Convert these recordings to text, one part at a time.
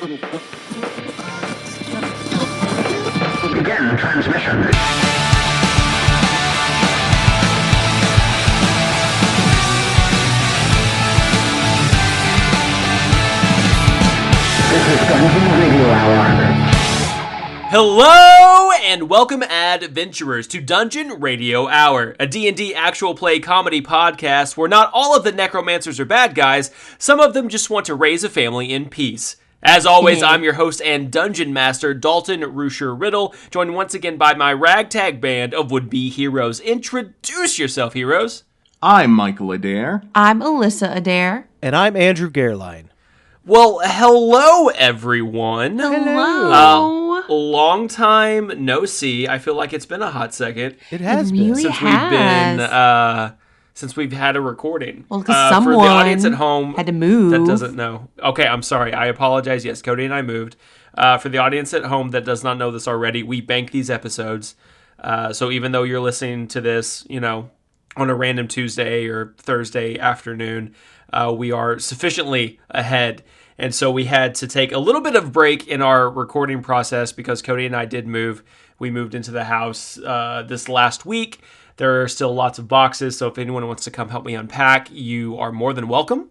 Begin transmission. This is Dungeon Radio Hour. Hello and welcome, adventurers, to Dungeon Radio Hour, a D&D actual play comedy podcast where not all of the necromancers are bad guys, some of them just want to raise a family in peace. As always, I'm your host and dungeon master, Dalton Rusher-Riddle, joined once again by my ragtag band of would-be heroes. Introduce yourself, heroes. I'm Michael Adair. I'm Alissa Adair. And I'm Andrew Gehrlein. Well, hello, everyone. Hello. Long time no see. I feel like it's been a hot second. It has It really been. Since we've had a recording. Well, because someone for the audience at home had to move. that doesn't know. Okay, I'm sorry. I apologize. Yes, Cody and I moved. For the audience at home that does not know this already, we bank these episodes. So even though you're listening to this, on a random Tuesday or Thursday afternoon, we are sufficiently ahead. And so we had to take a little bit of break in our recording process because Cody and I did move. We moved into the house this last week. There are still lots of boxes, so if anyone wants to come help me unpack, you are more than welcome.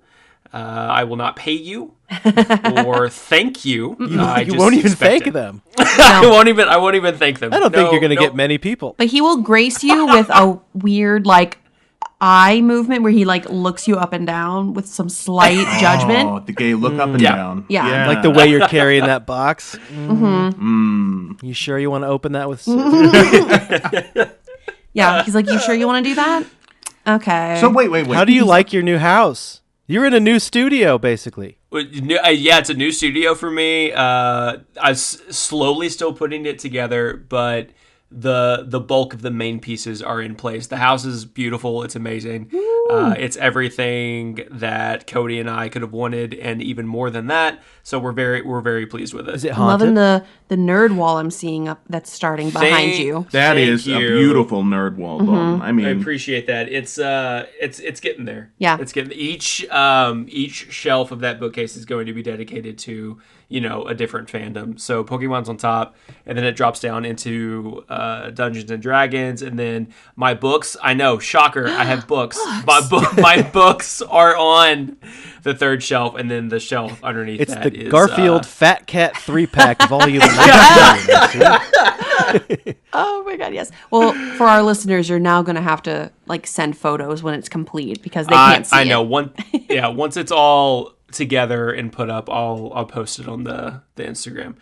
I will not pay you or thank you. You won't even thank them. I won't even thank them. I don't think you're going to get many people. But he will grace you with a weird, eye movement where he, looks you up and down with some slight judgment. Oh, the gay look up and down. Yeah. Like the way you're carrying that box. Mm-hmm. You sure you want to open that with... Yeah, he's like, you sure you want to do that? Okay. So wait. How do you like your new house? You're in a new studio, basically. Yeah, it's a new studio for me. I'm slowly still putting it together, but the bulk of the main pieces are in place. The house is beautiful. It's amazing. It's everything that Cody and I could have wanted, and even more than that. So we're very pleased with it. Is it I'm loving haunted? the nerd wall I'm seeing up that's starting behind you. That Thank is you. a beautiful nerd wall, Dalton. I mean, I appreciate that. It's getting there. Yeah. It's getting each shelf of that bookcase is going to be dedicated to a different fandom. So Pokemon's on top, and then it drops down into Dungeons and Dragons, and then my books. I know, shocker. I have books. My books are on the third shelf, and then the shelf underneath It's that the is Garfield Fat Cat 3-pack of all you... Oh my god, yes. Well, for our listeners, you're now going to have to send photos when it's complete because they can't see it. I know. Once it's all together and put up, I'll post it on the Instagram.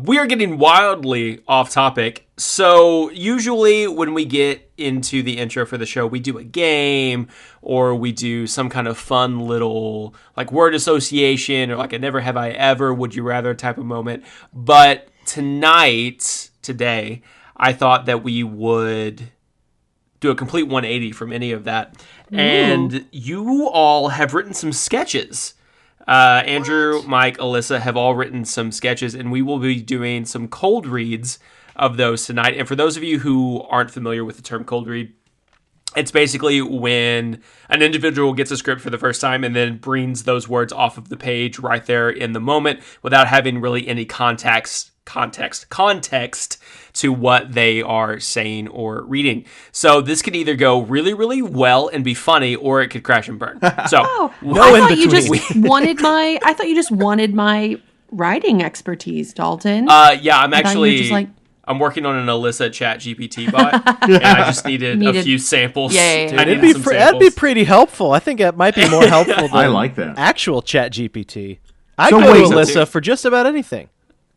We are getting wildly off topic. So usually when we get into the intro for the show, we do a game or we do some kind of fun little word association or a never have I ever, would you rather type of moment. But today, I thought that we would do a complete 180 from any of that. Ooh. And you all have written some sketches. Andrew, Mike, Alissa have all written some sketches, and we will be doing some cold reads of those tonight. And for those of you who aren't familiar with the term cold read, it's basically when an individual gets a script for the first time and then brings those words off of the page right there in the moment without having really any context to what they are saying or reading. So this could either go really, really well and be funny, or it could crash and burn. So I thought you just wanted my writing expertise, Dalton. Yeah, I'm working on an Alissa chat GPT bot, and I just needed a few samples. Yeah. Dude, that'd be pretty helpful. I think it might be more helpful than I like that. Actual chat GPT. I'd go to Alissa for just about anything.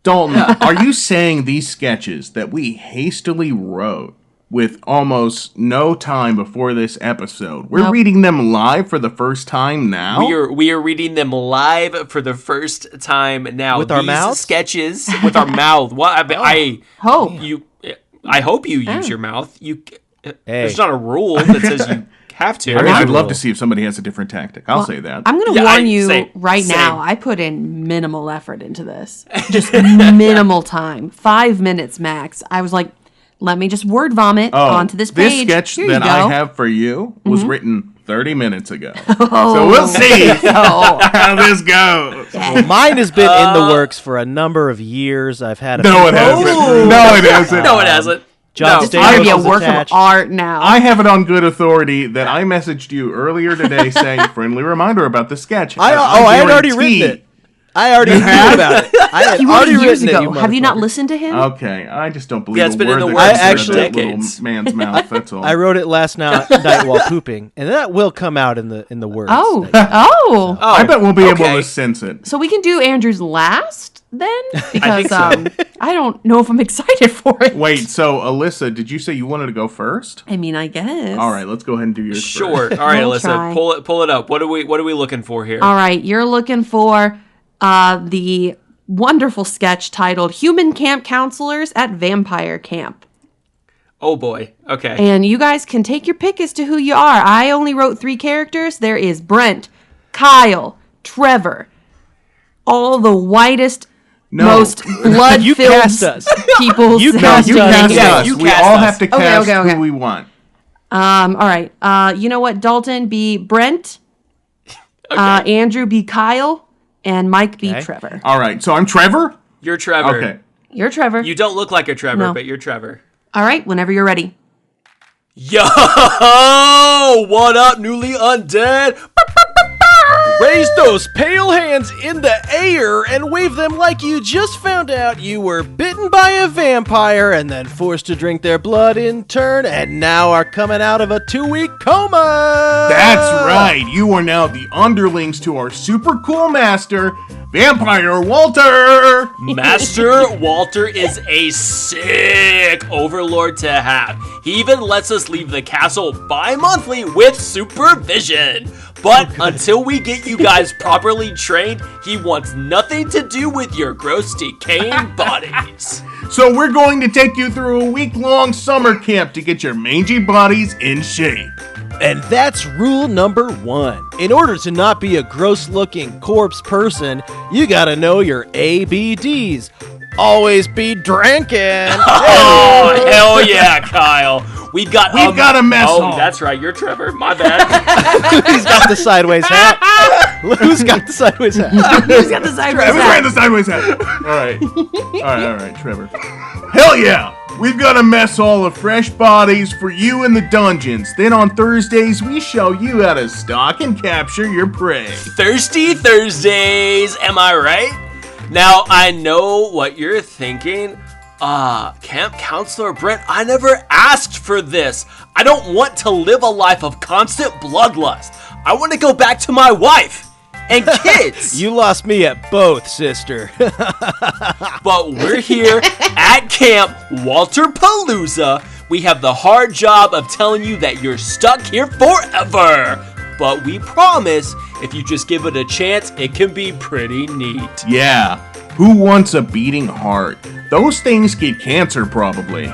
Dalton, are you saying these sketches that we hastily wrote with almost no time before this episode, we're reading them live for the first time now? We are reading them live for the first time now. With our mouths? Sketches with our mouth. I hope you use your mouth. There's not a rule that says you have to. I mean, I'd love to see if somebody has a different tactic. I'll say that. I'm going to warn you now. I put in minimal effort into this. Just minimal time. 5 minutes max. I was like, let me just word vomit onto this page. This sketch that I have for you was written 30 minutes ago. So we'll see how this goes. Well, mine has been in the works for a number of years. I've had a No, it hasn't. No, it hasn't. No, it hasn't. John It's going to be a Stamos work attached. of art now. I have it on good authority that I messaged you earlier today saying, friendly reminder about the sketch. I had already written it. I already knew about it. I had he wrote already it years written ago. it, Have you not motherfucker. listened to him? Okay, I just don't believe Yeah, it's a been in word the that works comes for out of that decades. little man's mouth, that's all. I wrote it last night while pooping, and that will come out in the words. Oh. that- I bet we'll be able okay. to sense it. So we can do Andrew's last then? Because think so. I don't know if I'm excited for it. Wait, so Alyssa, did you say you wanted to go first? I mean, I guess. All right, let's go ahead and do yours Sure. first. All right, We'll Alyssa, try. pull it up. What are we looking for here? All right, you're looking for the wonderful sketch titled Human Camp Counselors at Vampire Camp. Oh boy. Okay. And you guys can take your pick as to who you are. I only wrote 3 characters. There is Brent, Kyle, Trevor. All the whitest, No. most You blood-filled cast us. people. You No, cast you us. cast Yeah, us. you We cast all us. have to cast okay. who we want. All right. You know what? Dalton be Brent. Andrew be Kyle. And Mike be Okay. Trevor. All right, so I'm Trevor? You're Trevor. Okay. You're Trevor. You don't look like a Trevor, No. but you're Trevor. All right, whenever you're ready. Yo! What up, newly undead? Raise those pale hands in the air and wave them like you just found out you were bitten by a vampire and then forced to drink their blood in turn and now are coming out of a 2-week coma. That's right. You are now the underlings to our super cool master, Vampire Walter. Master Walter is a sick overlord to have. He even lets us leave the castle bi-monthly with supervision. But until we get you guys properly trained, he wants nothing to do with your gross decaying bodies. So we're going to take you through a week-long summer camp to get your mangy bodies in shape. And that's rule number 1. In order to not be a gross-looking corpse person, you gotta know your ABDs. Always be drinking. Oh, hell yeah, Kyle. We've got a mess Oh, hall. that's right. You're Trevor. My bad. Who's got the sideways hat? Who's got the sideways hat? Who's got the sideways Who's wearing hat? the sideways hat? All right, Trevor. Hell yeah! We've got a mess hall of fresh bodies for you in the dungeons. Then on Thursdays, we show you how to stalk and capture your prey. Thirsty Thursdays. Am I right? Now, I know what you're thinking. Camp Counselor Brent, I never asked for this. I don't want to live a life of constant bloodlust. I want to go back to my wife and kids. You lost me at both, sister. But we're here at Camp Walter Palooza. We have the hard job of telling you that you're stuck here forever. But we promise, if you just give it a chance, it can be pretty neat. Yeah, who wants a beating heart? Those things get cancer, probably.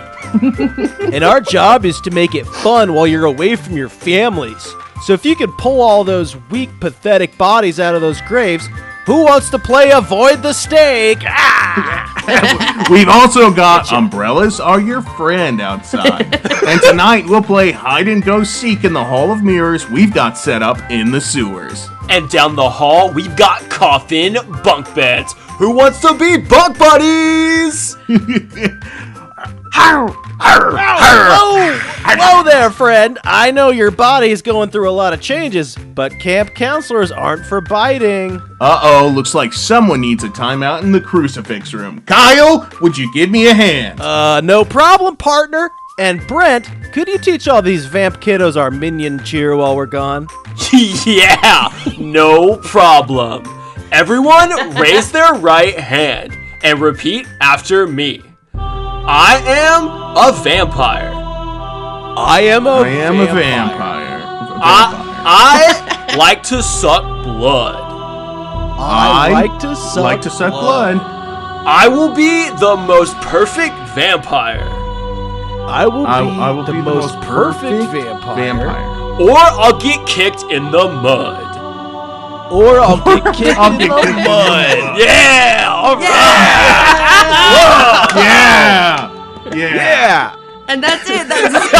And our job is to make it fun while you're away from your families. So if you can pull all those weak, pathetic bodies out of those graves, who wants to play Avoid the Stake? We've also got Umbrellas Are Your Friend outside. And tonight we'll play Hide and Go Seek in the Hall of Mirrors we've got set up in the sewers. And down the hall, we've got coffin bunk beds. Who wants to be bunk buddies? Hello there, friend. I know your body's going through a lot of changes, but camp counselors aren't for biting. Uh-oh, looks like someone needs a timeout in the crucifix room. Kyle, would you give me a hand? No problem, partner. And Brent, could you teach all these vamp kiddos our minion cheer while we're gone? Yeah, no problem. Everyone raise their right hand and repeat after me. I am a vampire. I am a vampire. I like to suck blood. I like to suck blood. I will be the most perfect vampire. I will be be the most perfect vampire. Or I'll get kicked in the mud. Or I'll get kicked in the mud. Yeah! All right. Yeah. And that's it. That's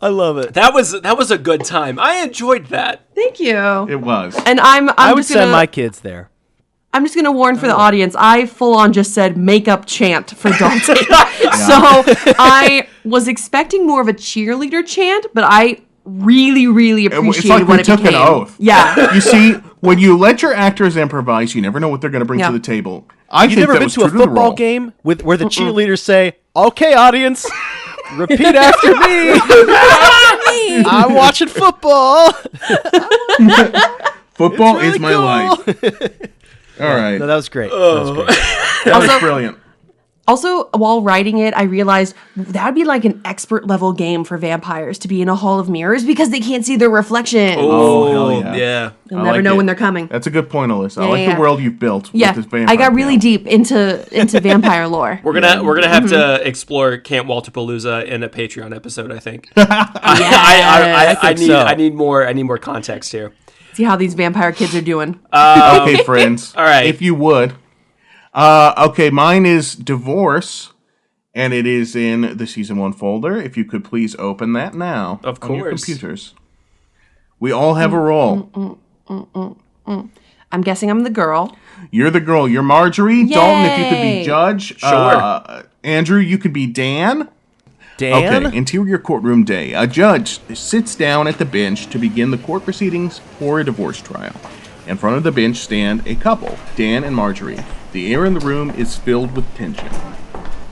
I love it. That was a good time. I enjoyed that. Thank you. It was. And I would send my kids there. I'm just gonna warn for the audience. I full on just said makeup chant for Dalton. So I was expecting more of a cheerleader chant, but I really, really appreciated It's like what we it took became. an oath. Yeah. You see, when you let your actors improvise, you never know what they're going to bring to the table. I think You've never that been was to a true the football role. game where the cheerleaders say, "Okay, audience, repeat after me. I'm watching football." Football It's really is my cool. life. All right. No, that was great. That was great. That was brilliant. Also, while writing it, I realized that would be like an expert level game for vampires to be in a hall of mirrors because they can't see their reflection. Oh, hell yeah. You'll I never like know it. when they're coming. That's a good point, Alyssa. I Yeah, like yeah. the world you've built Yeah, with this vampire. I got really tale. deep into vampire lore. We're gonna have to explore Camp Walterpalooza in a Patreon episode. I think. I need more context here. See how these vampire kids are doing. Okay, friends. All right. If you would. Okay, mine is Divorce, and it is in the Season 1 folder. If you could please open that now. Of On your course. computers. We all have a role. I'm guessing I'm the girl. You're the girl. You're Marjorie. Dalton, if you could Yay. be Judge. Sure. Andrew, you could be Dan. Dan? Okay, interior courtroom day. A judge sits down at the bench to begin the court proceedings for a divorce trial. In front of the bench stand a couple, Dan and Marjorie. The air in the room is filled with tension.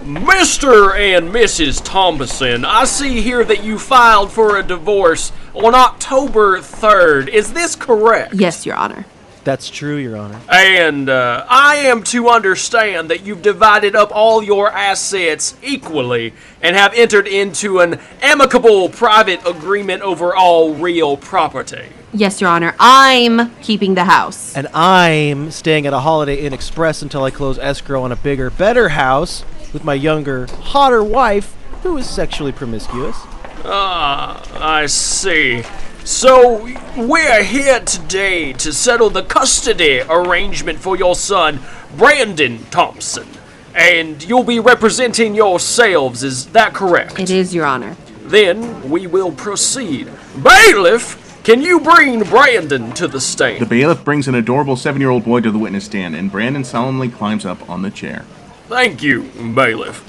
Mr. and Mrs. Thompson, I see here that you filed for a divorce on October 3rd. Is this correct? Yes, Your Honor. That's true, Your Honor. And I am to understand that you've divided up all your assets equally and have entered into an amicable private agreement over all real property. Yes, Your Honor. I'm keeping the house. And I'm staying at a Holiday Inn Express until I close escrow on a bigger, better house with my younger, hotter wife who is sexually promiscuous. Ah, I see. So, we're here today to settle the custody arrangement for your son, Brandon Thompson. And you'll be representing yourselves, is that correct? It is, Your Honor. Then we will proceed. Bailiff, can you bring Brandon to the The stand? bailiff brings an adorable 7-year-old boy to the witness stand, and Brandon solemnly climbs up on the chair. Thank you, Bailiff.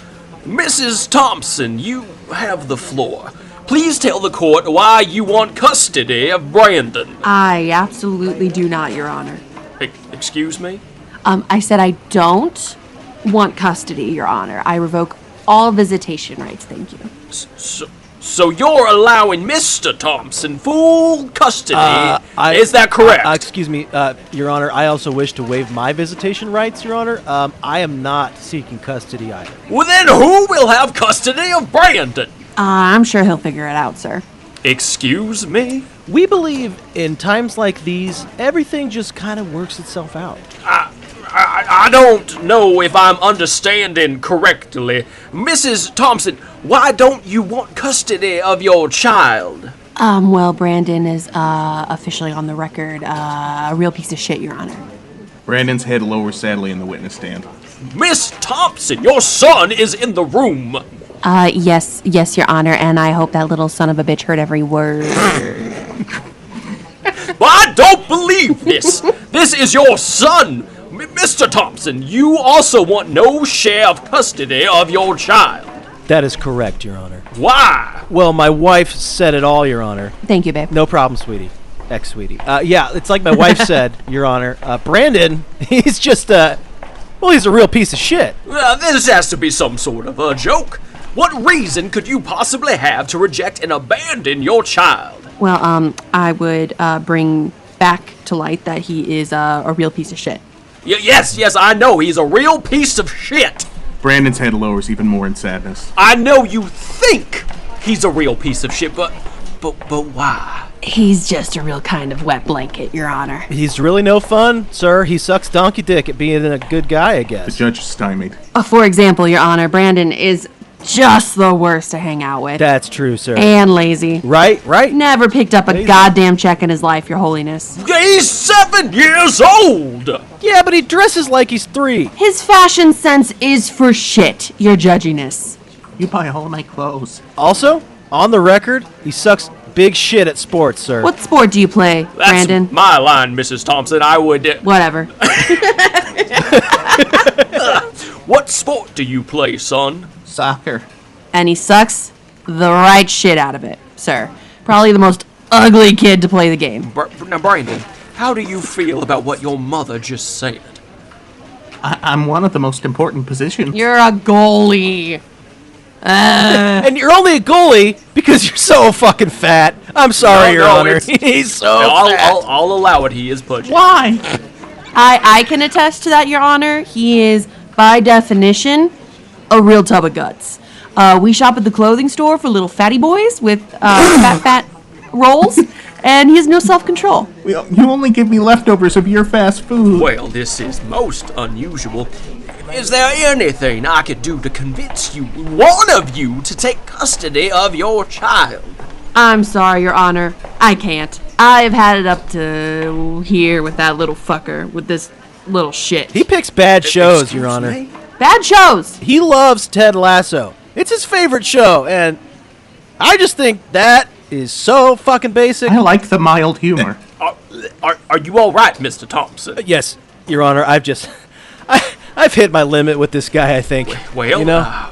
Mrs. Thompson, you have the floor. Please tell the court why you want custody of Brandon. I absolutely do not, Your Honor. Excuse me? I said I don't want custody, Your Honor. I revoke all visitation rights, thank you. So you're allowing Mr. Thompson full custody? Is that correct? Excuse me, Your Honor. I also wish to waive my visitation rights, Your Honor. I am not seeking custody either. Well, then who will have custody of Brandon? I'm sure he'll figure it out, sir. Excuse me? We believe in times like these, everything just kind of works itself out. I don't know if I'm understanding correctly. Mrs. Thompson, why don't you want custody of your child? Well, Brandon is officially on the record a real piece of shit, Your Honor. Brandon's head lowers sadly in the witness stand. Miss Thompson, your son is in the room. Yes, Your Honor, and I hope that little son of a bitch heard every word. But I don't believe this. This is your son. Mr. Thompson, you also want no share of custody of your child. That is correct, Your Honor. Why? Well, my wife said it all, Your Honor. Thank you, babe. No problem, sweetie. Ex-sweetie. Yeah, it's like my wife said, Your Honor. Brandon, he's just, he's a real piece of shit. This has to be some sort of a joke. What reason could you possibly have to reject and abandon your child? Well, I would bring back to light that he is a real piece of shit. Yes, I know. He's a real piece of shit. Brandon's head lowers even more in sadness. I know you think he's a real piece of shit, but why? He's just a real kind of wet blanket, Your Honor. He's really no fun, sir. He sucks donkey dick at being a good guy, I The guess. judge is stymied. For example, Your Honor, Brandon is just the worst to hang out with. That's true, sir. And lazy. Right? Never picked up a Lazy. goddamn check in his life, Your Holiness. He's 7 years old. Yeah, but he dresses like he's 3. His fashion sense is for shit, Your Judginess. You buy all my clothes. Also, on the record, he sucks big shit at sports, sir. What sport do you play, That's Brandon? my line, Mrs. Thompson. I would... Whatever. What sport do you play, son? Soccer. And he sucks the right shit out of it, sir. Probably the most ugly kid to play the game. Now, Brandon, how do you feel about what your mother just said? I'm one of the most important positions. You're a goalie. And you're only a goalie because you're so fucking fat. I'm sorry, Your Honor. He's so fat. I'll allow it. He is pudgy. Why? I can attest to that, Your Honor. He is, by definition, a real tub of guts. We shop at the clothing store for little fatty boys with fat rolls, and he has no self-control. You only give me leftovers of your fast food. Well, this is most unusual. Is there anything I could do to convince one of you, to take custody of your child? I'm sorry, Your Honor. I can't. I've had it up to here with that little fucker, with this little shit. He picks bad shows, Your Honor. Me? Bad shows! He loves Ted Lasso. It's his favorite show, and I just think that is so fucking basic. I like the mild humor. Are you all right, Mr. Thompson? Yes, Your Honor, I've hit my limit with this guy, I think. Well, you know?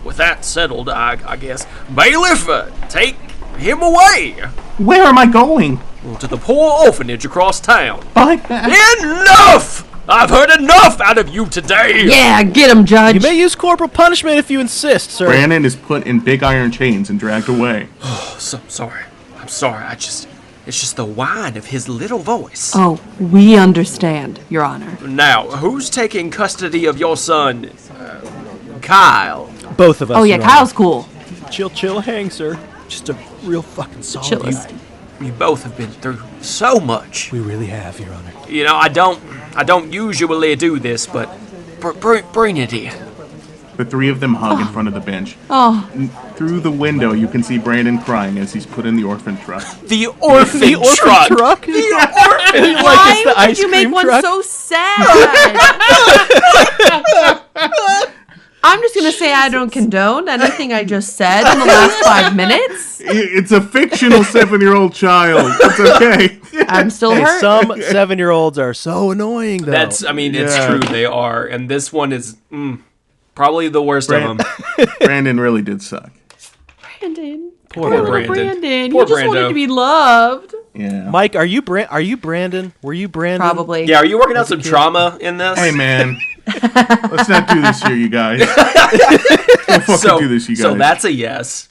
With that settled, I guess, bailiff, take him away Where am I going? to the poor orphanage across town. But Enough! I've heard enough out of you today. Yeah, get him, Judge. You may use corporal punishment if you insist, sir. Brandon is put in big iron chains and dragged away. So sorry. I'm sorry. It's just the whine of his little voice. Oh, we understand, Your Honor. Now, who's taking custody of your son, Kyle? Both of us. Oh, yeah, Your Kyle's Honor. cool. Chill, hang, sir. Just a real fucking solid Chill guy. us. You both have been through so much. We really have, Your Honor. You know, I don't usually do this, but bring it in. The three of them hug in front of the bench. Oh, Through the window, you can see Brandon crying as he's put in the orphan truck. The orphan, The orphan truck? The orphan. Like why it's the would ice you make cream one truck? so sad? I'm just gonna say I don't condone anything I just said in the last 5 minutes. It's a fictional 7-year-old child. It's okay. I'm still Hey, hurt. some 7-year-olds are so annoying, though. It's Yeah. true, they are. And this one is probably the worst of them. Brandon really did suck. Brandon. Poor little Brandon. Brandon. Poor He just wanted Brando. to be loved. Yeah. Mike, are you Brandon? Were you Brandon? Probably. Yeah, are you working out some trauma in this? Hey, man. Let's not do this here, you guys. Don't fucking do this, you guys. So that's a yes.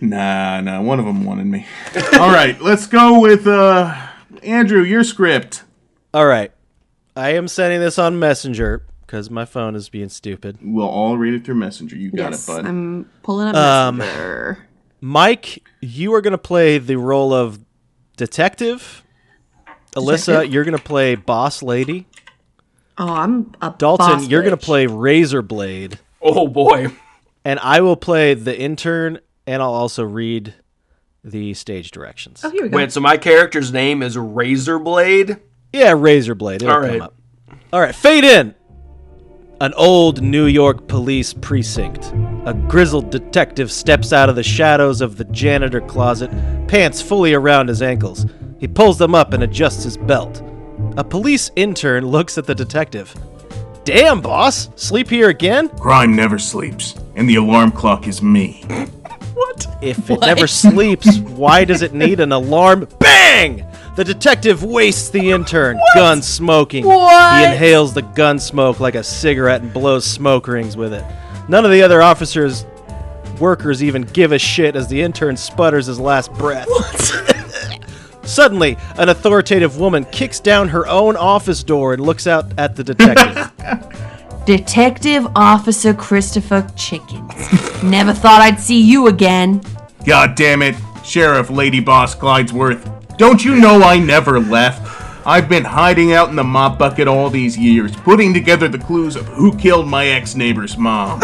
Nah, one of them wanted me. All right, let's go with Andrew, your script. All right. I am sending this on Messenger because my phone is being stupid. We'll all read it through Messenger. You got Yes, it, bud. I'm pulling up Messenger. Mike, you are going to play the role of detective. Alyssa, you're going to play boss lady. Oh, I'm a Dalton, boss you're going to bitch. play razor blade. Oh boy. And I will play the intern, and I'll also read the stage directions. Oh, here we go. Wait, so my character's name is Razorblade? Yeah, razor blade. It'll All come right. up. All right, fade in. An old New York police precinct. A grizzled detective steps out of the shadows of the janitor closet, pants fully around his ankles. He pulls them up and adjusts his belt. A police intern looks at the detective. Damn, boss! Sleep here again? Crime never sleeps, and the alarm clock is me. If it never sleeps, why does it need an alarm? Bang! The detective wastes the intern, gun smoking. What? He inhales the gun smoke like a cigarette and blows smoke rings with it. None of the other workers even give a shit as the intern sputters his last breath. Suddenly, an authoritative woman kicks down her own office door and looks out at the detective. Detective Officer Christopher Chickens. Never thought I'd see you again. God damn it, Sheriff Lady Boss Clydesworth. Don't you know I never left? I've been hiding out in the mop bucket all these years, putting together the clues of who killed my ex-neighbor's mom.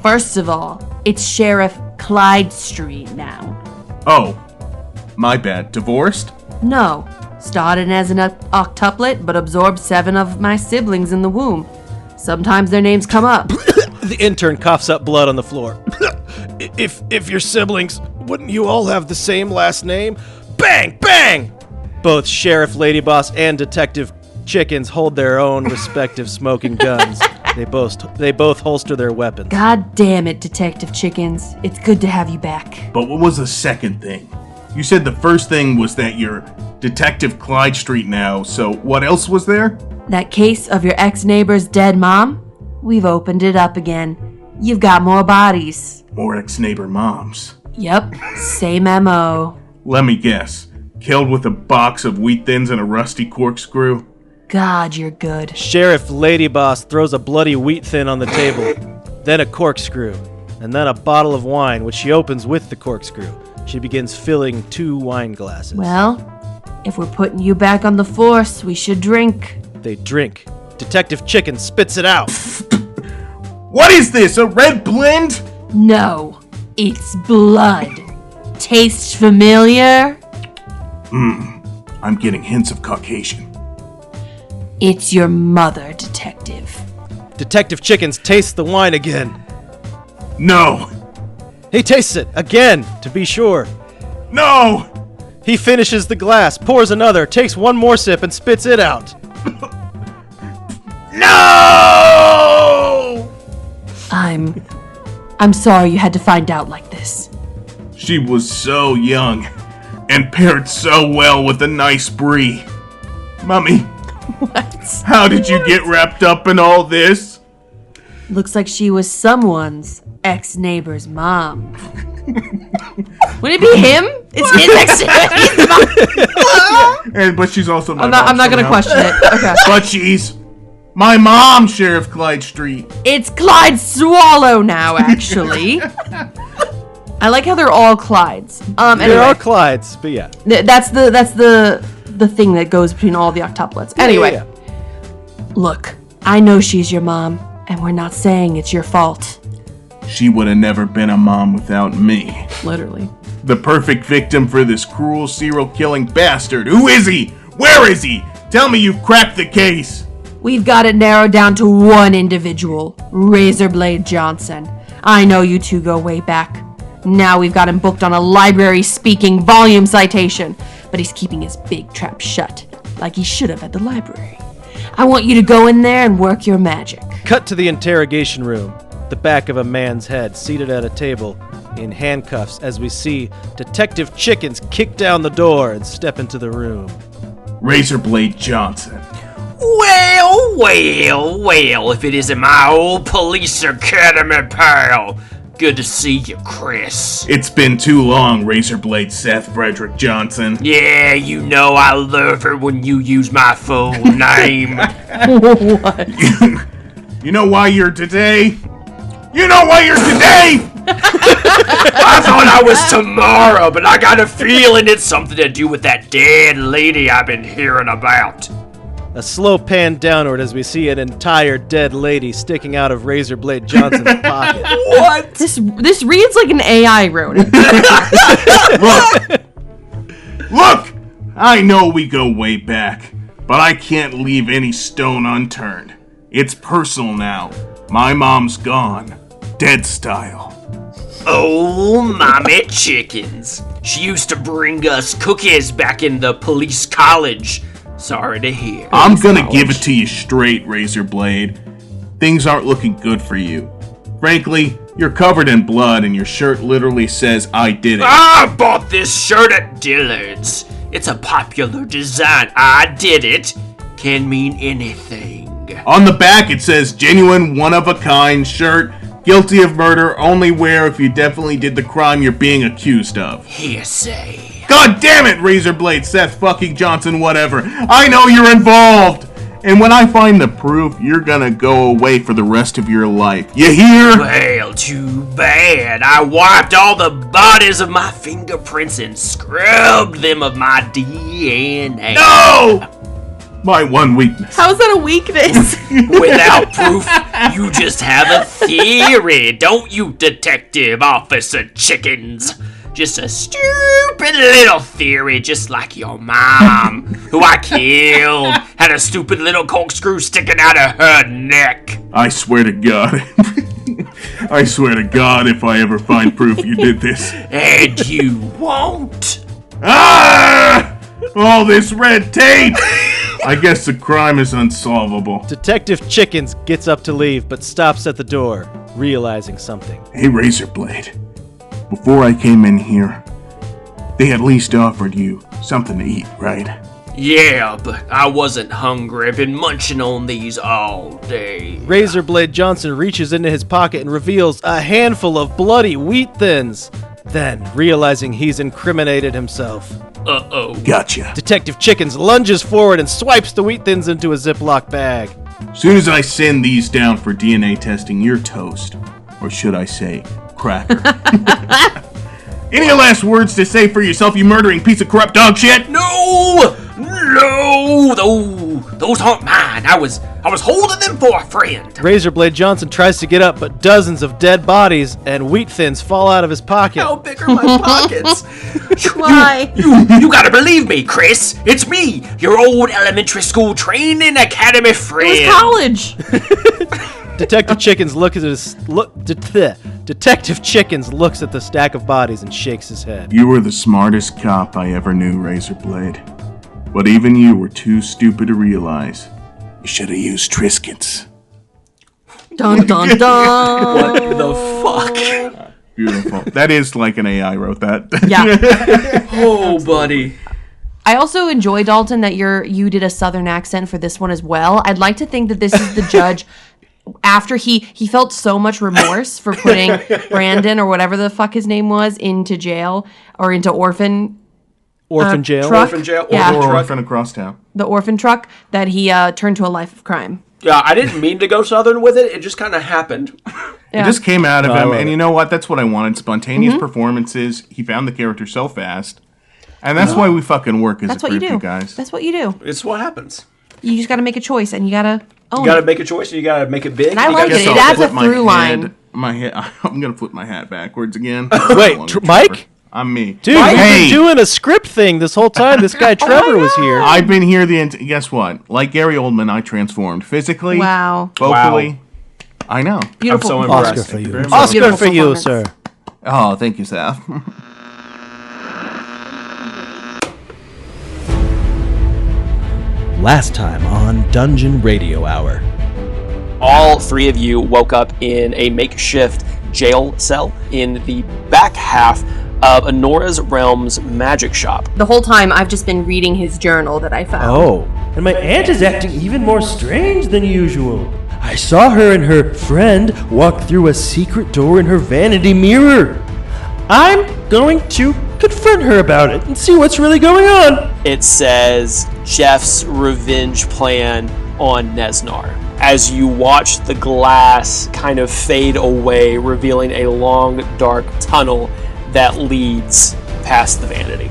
First of all, it's Sheriff Clyde Street now. Oh, my bad. Divorced? No, started as an octuplet, but absorbed 7 of my siblings in the womb. Sometimes their names come up. The intern coughs up blood on the floor. If your siblings, wouldn't you all have the same last name? Bang! Bang! Both Sheriff Lady Boss and Detective Chickens hold their own respective smoking guns. They both holster their weapons. God damn it, Detective Chickens. It's good to have you back. But what was the second thing? You said the first thing was that you're Detective Clyde Street now, so what else was there? That case of your ex-neighbor's dead mom? We've opened it up again. You've got more bodies. More ex-neighbor moms. Yep, same MO. Let me guess. Killed with a box of wheat thins and a rusty corkscrew? God, you're good. Sheriff Lady Boss throws a bloody wheat thin on the table, then a corkscrew, and then a bottle of wine, which she opens with the corkscrew. She begins filling 2 wine glasses. Well, if we're putting you back on the force, we should drink. They drink. Detective Chicken spits it out. What is this, a red blend? No, it's blood. Tastes familiar? I'm getting hints of Caucasian. It's your mother, Detective. Detective Chickens tastes the wine again. No! He tastes it again, to be sure. No! He finishes the glass, pours another, takes one more sip, and spits it out. No! I'm sorry you had to find out like this. She was so young and paired so well with a nice brie. Mummy, What? how did you get wrapped up in all this? Looks like she was someone's ex-neighbor's mom. Would it be him? It's his ex-neighbor's mom. But she's also my I'm not gonna somehow. question it. Okay. But she's my mom, Sheriff Clyde Street. It's Clyde Swallow now, actually. I like how they're all Clydes. Anyway, There are Clydes, but yeah. that's the thing that goes between all the octuplets. Anyway, Yeah. Look, I know she's your mom, and we're not saying it's your fault. She would have never been a mom without me. Literally. The perfect victim for this cruel serial-killing bastard. Who is he? Where is he? Tell me you've cracked the case. We've got it narrowed down to one individual, Razorblade Johnson. I know you two go way back. Now we've got him booked on a library-speaking volume citation, but he's keeping his big trap shut, like he should have at the library. I want you to go in there and work your magic. Cut to the interrogation room. The back of a man's head, seated at a table, in handcuffs, as we see Detective Chickens kick down the door and step into the room. Razorblade Johnson. Well, if it isn't my old police academy pal. Good to see you, Chris. It's been too long, Razorblade Seth Frederick Johnson. Yeah, you know I love it when you use my full name. What? You know why you're today? You know why you're today? I thought I was tomorrow, but I got a feeling it's something to do with that dead lady I've been hearing about. A slow pan downward as we see an entire dead lady sticking out of Razorblade Johnson's pocket. What? This reads like an AI wrote it. Look! I know we go way back, but I can't leave any stone unturned. It's personal now. My mom's gone. Dead style. Oh, Mommy Chickens. She used to bring us cookies back in the police college. Sorry to hear. I'm gonna give it to you straight, Razorblade. Things aren't looking good for you. Frankly, you're covered in blood and your shirt literally says, I did it. I bought this shirt at Dillard's. It's a popular design. I did it. Can mean anything. On the back it says, genuine, one-of-a-kind shirt, guilty of murder, only wear if you definitely did the crime you're being accused of. Hearsay. God damn it, Razorblade, Seth fucking Johnson, whatever. I know you're involved. And when I find the proof, you're gonna go away for the rest of your life. You hear? Well, too bad. I wiped all the bodies of my fingerprints and scrubbed them of my DNA. No! My one weakness. How is that a weakness? Without proof, you just have a theory, don't you, Detective Officer Chickens? Just a stupid little theory, just like your mom, who I killed, had a stupid little corkscrew sticking out of her neck. I swear to God. I swear to God, if I ever find proof you did this. And you won't. Ah! All this red tape! I guess the crime is unsolvable. Detective Chickens gets up to leave, but stops at the door, realizing something. Hey, Razorblade. Before I came in here, they at least offered you something to eat, right? Yeah, but I wasn't hungry. I've been munching on these all day. Razorblade Johnson reaches into his pocket and reveals a handful of bloody wheat thins. Then, realizing he's incriminated himself, Uh-oh. Gotcha. Detective Chickens lunges forward and swipes the wheat thins into a Ziploc bag. Soon as I send these down for DNA testing, you're toast. Or should I say, cracker. Any last words to say for yourself, you murdering piece of corrupt dog shit? No! Those aren't mine. I was holding them for a friend. Razorblade Johnson tries to get up, but dozens of dead bodies and wheat thins fall out of his pocket. How big are my pockets? Try. You gotta believe me, Chris. It's me, your old elementary school training academy friend. It was college. Detective Chickens Detective Chickens looks at the stack of bodies and shakes his head. You were the smartest cop I ever knew, Razorblade. But even you were too stupid to realize. You should have used Triscuits. Dun dun dun. What the fuck? Beautiful. That is like an AI wrote that. Yeah. Oh, buddy. I also enjoy, Dalton, that you did a Southern accent for this one as well. I'd like to think that this is the judge after he felt so much remorse for putting Brandon or whatever the fuck his name was into jail or into orphan Jail. truck. Orphan jail? Yeah. Or orphan across town. The orphan truck, that he turned to a life of crime. Yeah, I didn't mean to go Southern with it. It just kind of happened. It just came out of him, love and it. you know what? That's what I wanted. Spontaneous performances. He found the character so fast. And that's why we fucking work as That's a what you group, do. you guys. That's what you do. It's what happens. You just got to make a choice, and you got to own You gotta it. make a choice and you gotta make it big. And I You like gotta it. sell It adds a Flip my through head- line. My head. I'm gonna flip my hat backwards again. Wait, Mike? I'm me. Dude, we've been doing a script thing this whole time. This guy Trevor was here. I've been here guess what? Like Gary Oldman, I transformed physically, Wow. vocally. I know. Beautiful. so Oscar impressed. for you. Very much. Oscar Beautiful for you, performance. sir. Oh, thank you, Seth. Last time on Dungeon Radio Hour. All three of you woke up in a makeshift jail cell in the back half of Annora's Realm's magic shop. The whole time, I've just been reading his journal that I found. Oh, and my aunt is acting even more strange than usual. I saw her and her friend walk through a secret door in her vanity mirror. I'm going to confront her about it and see what's really going on. It says Jeff's revenge plan on Neznar. As you watch the glass kind of fade away, revealing a long, dark tunnel that leads past the vanity.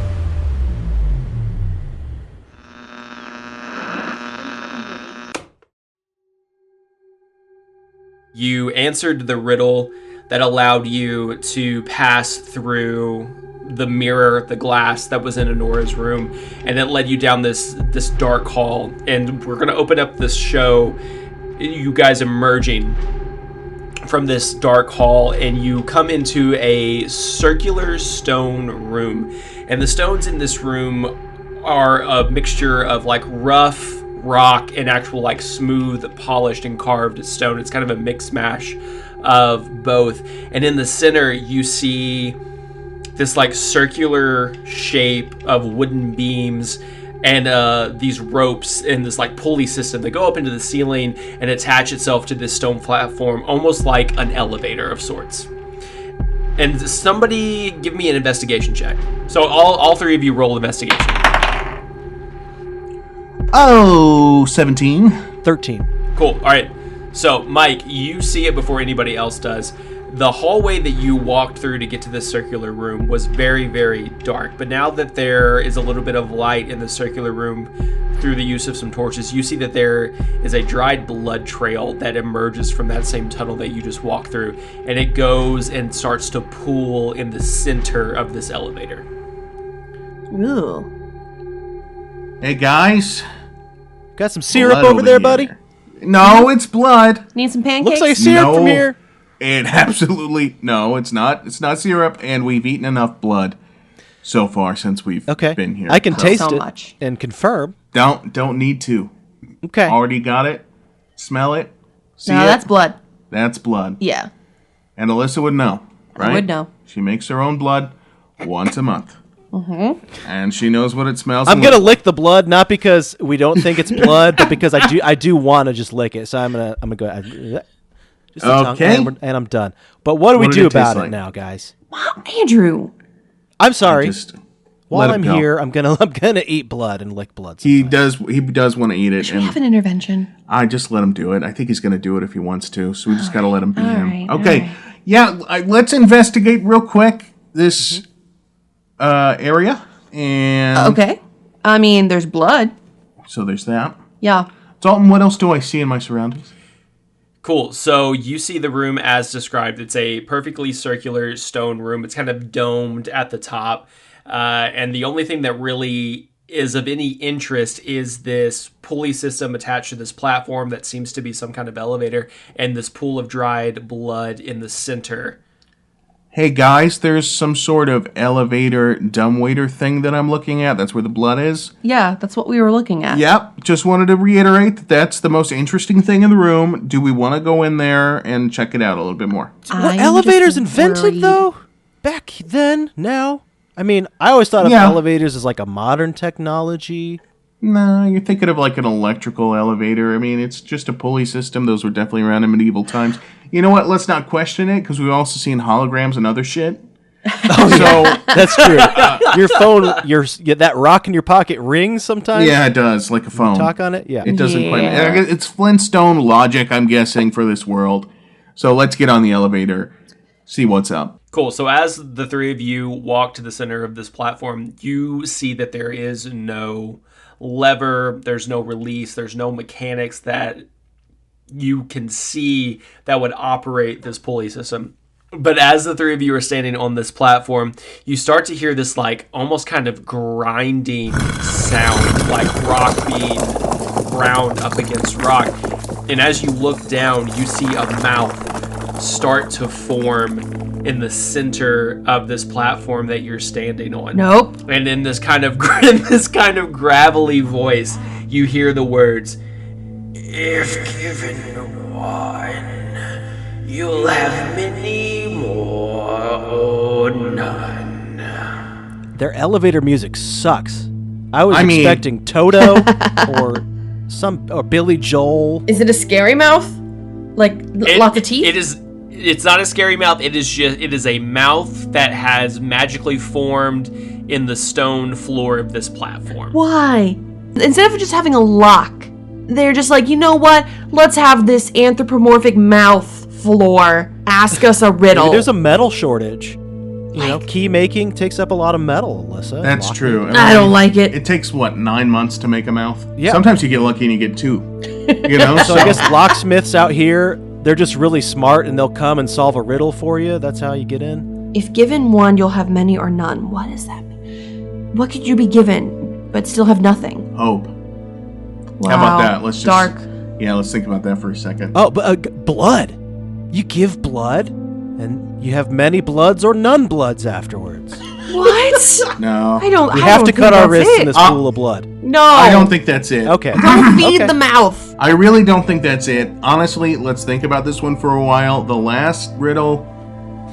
You answered the riddle that allowed you to pass through the mirror, the glass that was in Annora's room, and it led you down this dark hall. And we're gonna open up this show, you guys emerging from this dark hall, and you come into a circular stone room. And the stones in this room are a mixture of like rough rock and actual like smooth, polished and carved stone. It's kind of a mix mash of both. And in the center you see this like circular shape of wooden beams and these ropes and this like pulley system that go up into the ceiling and attach itself to this stone platform, almost like an elevator of sorts. And somebody give me an investigation check. So all three of you roll investigation. Oh, 17. 13. Cool. All right. So, Mike, you see it before anybody else does. The hallway that you walked through to get to this circular room was very, very dark. But now that there is a little bit of light in the circular room through the use of some torches, you see that there is a dried blood trail that emerges from that same tunnel that you just walked through. And it goes and starts to pool in the center of this elevator. Ooh. Hey, guys. Got some syrup Blood over there, here. buddy? No, it's blood. Need some pancakes? Looks like syrup No. from here. And absolutely, no, it's not. It's not syrup, and we've eaten enough blood so far since we've been here. I can taste So it much. and confirm. Don't need to. Okay. Already got it. Smell it. See No, it. that's blood. That's blood. Yeah. And Alissa would know, right? I would know. She makes her own blood once a month. Mm-hmm. And she knows what it smells I'm and gonna looks lick the blood, not because we don't think it's blood, but because I do want to just lick it. So I'm gonna go. Just the tongue, Okay. and I'm done. But what do we What did do it taste about it like? now, guys? Andrew. I'm sorry. Just While let I'm it go. here, I'm gonna eat blood and lick blood. He does want to eat it, Should we and have an intervention? I just let him do it. I think he's going to do it if he wants to, so we just got to let him be All him. right, Okay, all right. yeah, let's investigate real quick this area, and Okay. I mean, there's blood. so there's that. Yeah. Dalton, what else do I see in my surroundings? Cool. So you see the room as described. It's a perfectly circular stone room. It's kind of domed at the top. And the only thing that really is of any interest is this pulley system attached to this platform that seems to be some kind of elevator, and this pool of dried blood in the center. Hey guys, there's some sort of elevator dumbwaiter thing that I'm looking at. That's where the blood is. Yeah, that's what we were looking at. Yep, just wanted to reiterate that that's the most interesting thing in the room. Do we want to go in there and check it out a little bit more? Were I'm elevators just invented worried. though? Back then? Now? I mean, I always thought of Yeah. elevators as like a modern technology. No, you're thinking of like an electrical elevator. I mean, it's just a pulley system. Those were definitely around in medieval times. You know what? Let's not question it, because we've also seen holograms and other shit. So, That's true. Your phone, that rock in your pocket rings sometimes. yeah, it does, like a phone. Talk on it. Yeah. It doesn't quite. Yeah. It's Flintstone logic, I'm guessing, for this world. So let's get on the elevator, see what's up. Cool. So as the three of you walk to the center of this platform, you see that there is no lever, there's no release, there's no mechanics that you can see that would operate this pulley system. But as the three of you are standing on this platform, you start to hear this like almost kind of grinding sound, like rock being ground up against rock. And as you look down, you see a mouth start to form in the center of this platform that you're standing on. Nope. And in this kind of gravelly voice, you hear the words, "If given one, you'll have many more or none." Their elevator music sucks. I was I mean- expecting Toto or Billy Joel. Is it a scary mouth? Like lots of teeth? It is. It's not a scary mouth. It is a mouth that has magically formed in the stone floor of this platform. Why? Instead of just having a lock, they're just like, you know what? Let's have this anthropomorphic mouth floor ask us a riddle. Maybe there's a metal shortage. You know, key making takes up a lot of metal, Alyssa. That's true. I don't like it. It takes, 9 months to make a mouth? Yeah. Sometimes you get lucky and you get 2. You know? So I guess locksmiths out here, they're just really smart and they'll come and solve a riddle for you. That's how you get in. If given one, you'll have many or none. What does that mean? What could you be given but still have nothing? Hope. Wow. How about that? Let's just... Dark. Yeah, let's think about that for a second. Oh, but blood. You give blood, and you have many bloods or none bloods afterwards. What? No. I don't. We I have don't to think cut our that's wrists in it. this pool of blood. No. I don't think that's it. Okay. Don't feed Okay. the mouth. I really don't think that's it. Honestly, let's think about this one for a while. The last riddle,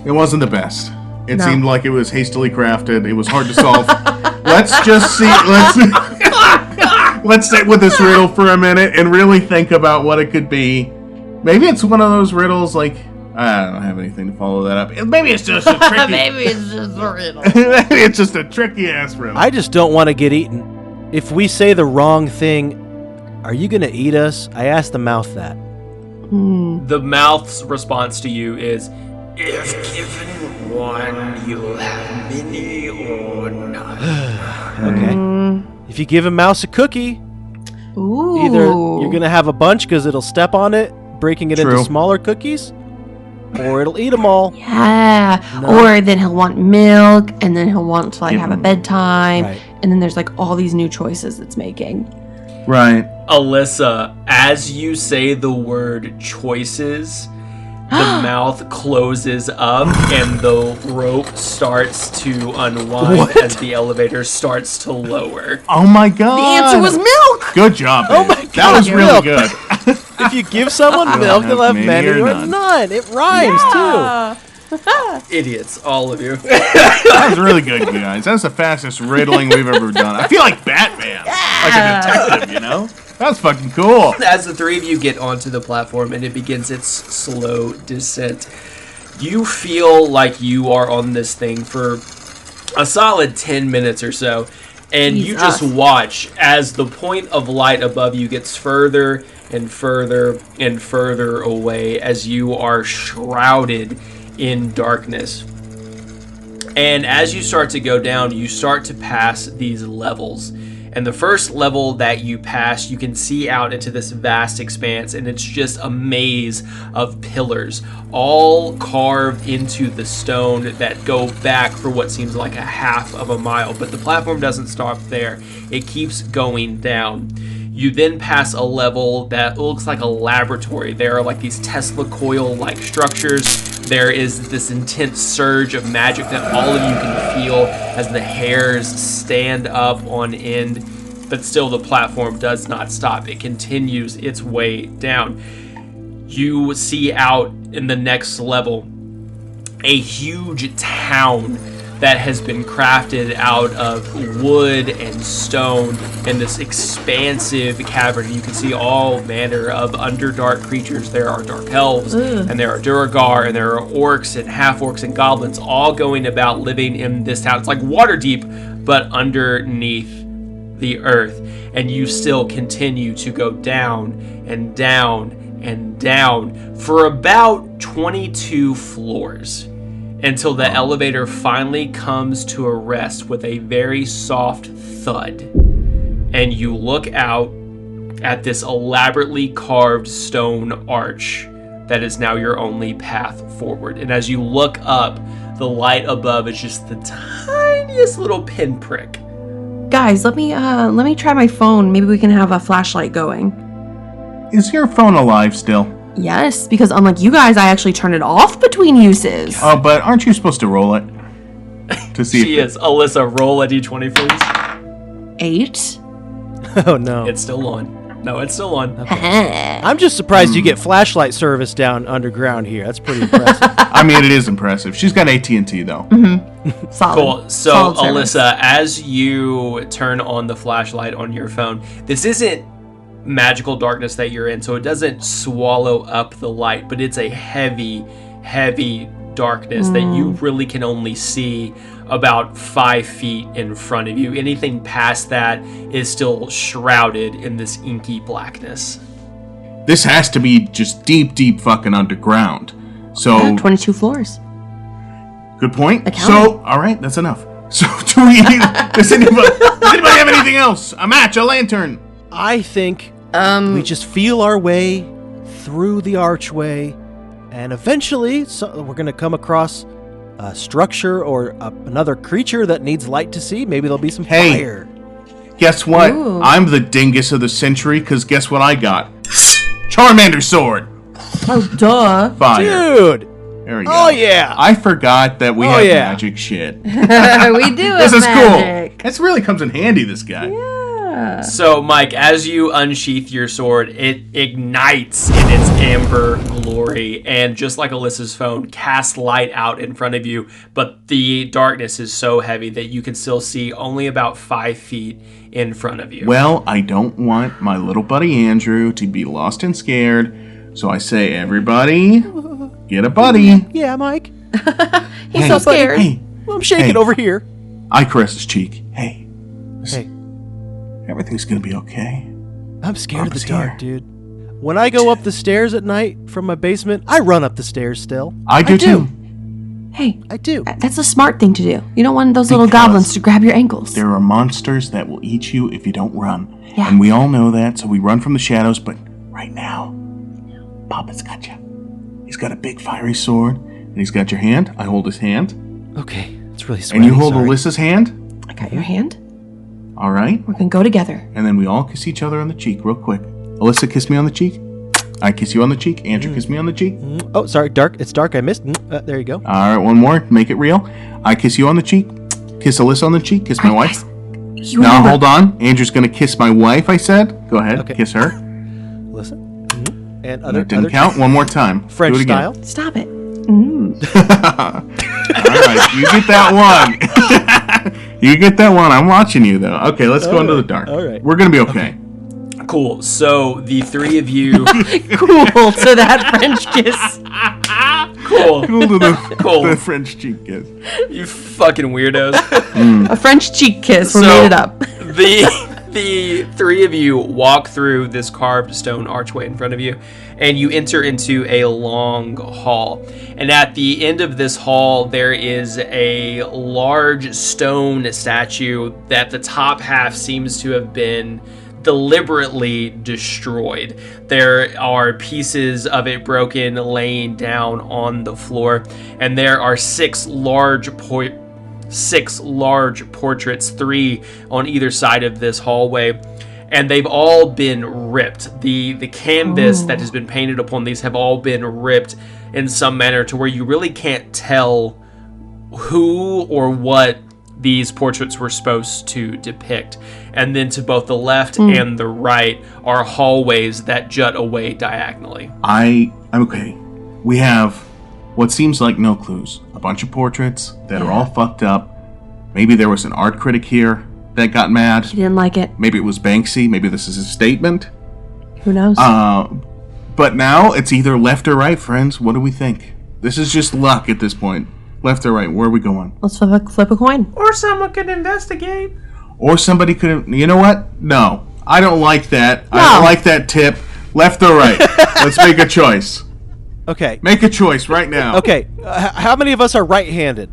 it wasn't the best. It No. seemed like it was hastily crafted. It was hard to solve. Let's just see. Let's sit with this riddle for a minute and really think about what it could be. Maybe it's one of those riddles like, I don't have anything to follow that up. Maybe it's just a tricky. Maybe it's just a riddle. Maybe it's just a tricky ass riddle. I just don't want to get eaten. If we say the wrong thing, are you going to eat us? I asked the mouth that. The mouth's response to you is, "If given one, you'll have many or none." Okay. If you give a mouse a cookie, Ooh. either you're going to have a bunch because it'll step on it, breaking it True. into smaller cookies, or it'll eat them all. Yeah. No. Or then he'll want milk, and then he'll want to like Give have a him- bedtime, Right. and then there's like all these new choices it's making. Right. Alyssa, as you say the word choices, the mouth closes up and the rope starts to unwind as the elevator starts to lower. Oh my god. The answer was milk. Good job, babe. Oh my god, That was really milk. good. If you give someone milk, they'll have many or none. It rhymes, too. Idiots, all of you. That was really good, you guys. That's the fastest riddling we've ever done. I feel like Batman. Like a detective, you know? That's fucking cool. As the three of you get onto the platform and it begins its slow descent, you feel like you are on this thing for a solid 10 minutes or so, and you just watch as the point of light above you gets further and further and further away as you are shrouded in darkness. And as you start to go down, you start to pass these levels. And the first level that you pass, you can see out into this vast expanse, and it's just a maze of pillars, all carved into the stone that go back for what seems like a half of a mile. But the platform doesn't stop there. It keeps going down. You then pass a level that looks like a laboratory. There are like these Tesla coil-like structures. There is this intense surge of magic that all of you can feel as the hairs stand up on end. But still, the platform does not stop. It continues its way down. You see out in the next level a huge town that has been crafted out of wood and stone in this expansive cavern. You can see all manner of underdark creatures. There are dark elves, and there are Duragar, and there are orcs and half-orcs and goblins all going about living in this town. It's like Waterdeep, but underneath the earth. And you still continue to go down and down and down for about 22 floors. Until the elevator finally comes to a rest with a very soft thud. And you look out at this elaborately carved stone arch that is now your only path forward. And as you look up, the light above is just the tiniest little pinprick. Guys, let me try my phone. Maybe we can have a flashlight going. Is your phone alive still? Yes, because unlike you guys, I actually turn it off between uses. Oh, but aren't you supposed to roll it? To see She if is. Alyssa, roll a d20, please. 8. Oh, no. It's still on. No, it's still on. I'm just surprised you get flashlight service down underground here. That's pretty impressive. I mean, it is impressive. She's got AT&T, though. Solid. Cool. So, Solid service. Alyssa, as you turn on the flashlight on your phone, this isn't magical darkness that you're in, so it doesn't swallow up the light, but it's a heavy darkness that you really can only see about 5 feet in front of you. Anything past that is still shrouded in this inky blackness. This has to be just deep fucking underground. So, Yeah, 22 floors. good point. I counted. So, all right, that's enough. So, does anybody have anything else? A match, a lantern. I think we just feel our way through the archway, and eventually we're going to come across a structure or another creature that needs light to see. Maybe there'll be some fire. Guess what? Ooh. I'm the dingus of the century, because guess what I got? Charmander's sword. Oh, duh. Fire. Dude! There we go. Oh, yeah! I forgot that we have yeah. magic shit. We do This is magic. cool. This really comes in handy, this guy. Yeah. So, Mike, as you unsheath your sword, it ignites in its amber glory, and just like Alyssa's phone, casts light out in front of you, but the darkness is so heavy that you can still see only about 5 feet in front of you. Well, I don't want my little buddy Andrew to be lost and scared, so I say, everybody, get a buddy. Yeah, Mike. He's so scared. Hey, Well, I'm shaking Hey. over here. I caress his cheek. Hey, Hey, everything's gonna be okay. I'm scared of the Bubba's dark, here. dude. When I go up the stairs at night from my basement, I run up the stairs still. I do too. Hey, I do. that's a smart thing to do. You don't want those little Because goblins to grab your ankles. There are monsters that will eat you if you don't run. Yeah. And we all know that, so we run from the shadows, but right now, Papa's got you. He's got a big fiery sword, and he's got your hand. I hold his hand. Okay, it's really sweaty. And you hold sorry. Alyssa's hand. I got your hand. All right. We're gonna go together. And then we all kiss each other on the cheek real quick. Alyssa, kiss me on the cheek. I kiss you on the cheek. Andrew, kiss me on the cheek. Oh, sorry, dark. It's dark. I missed. There you go. All right, one more. Make it real. I kiss you on the cheek. Kiss Alissa on the cheek. Kiss my wife. Now, hold on. Andrew's going to kiss my wife, I said. Go ahead. Okay. Kiss her. Listen. And other. That didn't count. One more time. French Do it again. style. Stop it. All right, you get that one. You get that one. I'm watching you, though. Okay, let's go into the dark. All right. We're going to be okay. Cool. So the three of you. Cool to that French kiss. Cool. Cool to the, Cool. the French cheek kiss. You fucking weirdos. A French cheek kiss. We So- made it up. The three of you walk through this carved stone archway in front of you, and you enter into a long hall. And at the end of this hall, there is a large stone statue that the top half seems to have been deliberately destroyed. There are pieces of it broken, laying down on the floor, and there are six large portraits, 3 on either side of this hallway, and they've all been ripped. The canvas that has been painted upon these have all been ripped in some manner to where you really can't tell who or what these portraits were supposed to depict. And then to both the left and the right are hallways that jut away diagonally. I'm okay. We have what seems like no clues. A bunch of portraits that are all fucked up. Maybe there was an art critic here that got mad. He didn't like it. Maybe it was Banksy. Maybe this is a statement. Who knows? But now it's either left or right, friends. What do we think? This is just luck at this point. Left or right? Where are we going? Let's flip a coin. Or someone could investigate. Or somebody could have... You know what? No. I don't like that. I No. don't like that tip. Left or right? Let's make a choice. Okay. Make a choice right now. Okay. How many of us are right-handed?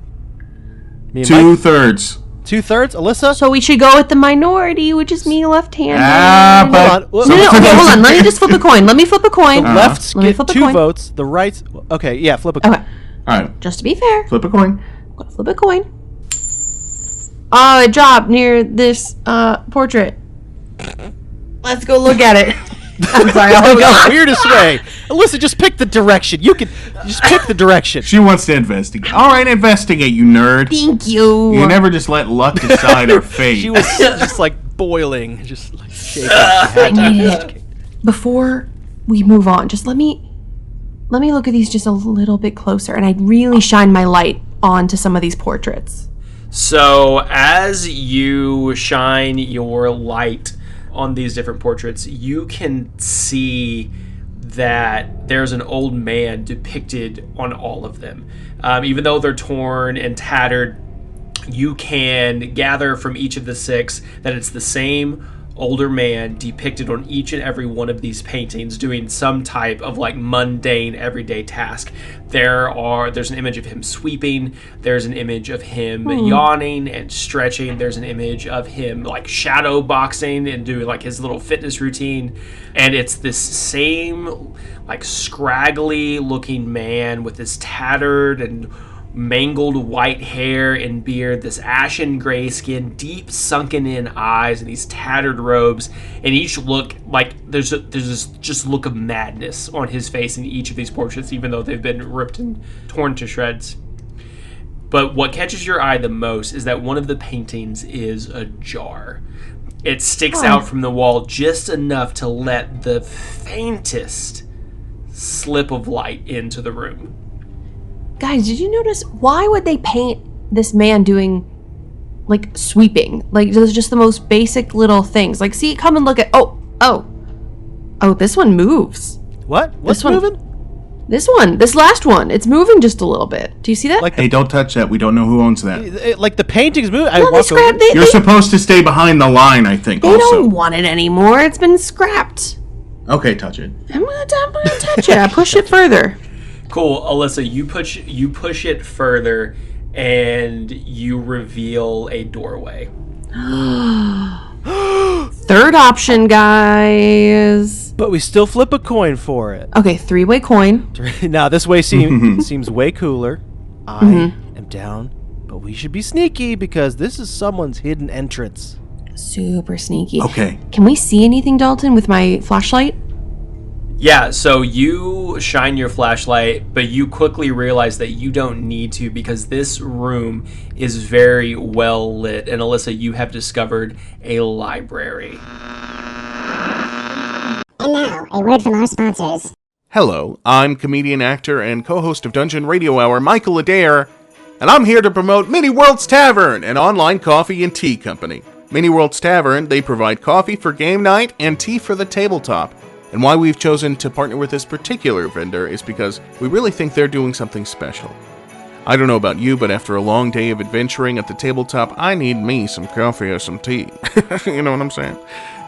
Me and Mike? 2/3. 2/3. Alyssa. So we should go with the minority, which is me left-handed. Hold on. No, okay, hold on. Let me just flip a coin. Let me flip a coin. Lefts Let me get flip a 2 coin. votes. The rights. Okay. Yeah. Flip a coin. Okay, All right. just to be fair, Flip a coin. I'm gonna flip a coin. Oh, it dropped near this portrait. Let's go look at it. I'm sorry. I'll The go. weirdest way. Alyssa, just pick the direction. You can just pick the direction. She wants to investigate. All right, investigate, you nerd. Thank you. You never just let luck decide our fate. She was just like boiling, just like shaking. I needed it. Before we move on, just let me look at these just a little bit closer, and I'd really shine my light onto some of these portraits. So as you shine your light on these different portraits, you can see that there's an old man depicted on all of them. Even though they're torn and tattered, you can gather from each of the 6 that it's the same older man depicted on each and every one of these paintings doing some type of like mundane everyday task. There's an image of him sweeping, there's an image of him yawning and stretching, there's an image of him like shadow boxing and doing like his little fitness routine, and it's this same like scraggly looking man with this tattered and mangled white hair and beard, this ashen gray skin, deep sunken in eyes, and these tattered robes, and each look like there's this just look of madness on his face in each of these portraits, even though they've been ripped and torn to shreds. But what catches your eye the most is that one of the paintings is a jar. It sticks out from the wall just enough to let the faintest slip of light into the room. Guys, did you notice, why would they paint this man doing like sweeping? Like there's just the most basic little things. Like, see, come and look at oh, this one moves. What? What's This one- moving? This last one, it's moving just a little bit. Do you see that? Like Hey, don't touch that. We don't know who owns that. like the painting's moving. I no, they walk scrapped. over. You're supposed to stay behind the line, I think, They also. don't want it anymore. It's been scrapped. Okay, touch it. I'm gonna touch it. I push it further. Cool, Alyssa, you push it further, and you reveal a doorway. Third option, guys. But we still flip a coin for it. Okay, 3-way coin. Now this way seems way cooler. I am down, but we should be sneaky because this is someone's hidden entrance. Super sneaky. Okay. Can we see anything, Dalton, with my flashlight? Yeah, so you shine your flashlight, but you quickly realize that you don't need to because this room is very well lit. And Alissa, you have discovered a library. And now, a word from our sponsors. Hello, I'm comedian, actor, and co-host of Dungeon Radio Hour, Michael Adair, and I'm here to promote Mini Worlds Tavern, an online coffee and tea company. Mini Worlds Tavern, they provide coffee for game night and tea for the tabletop. And why we've chosen to partner with this particular vendor is because we really think they're doing something special. I don't know about you, but after a long day of adventuring at the tabletop, I need me some coffee or some tea. You know what I'm saying?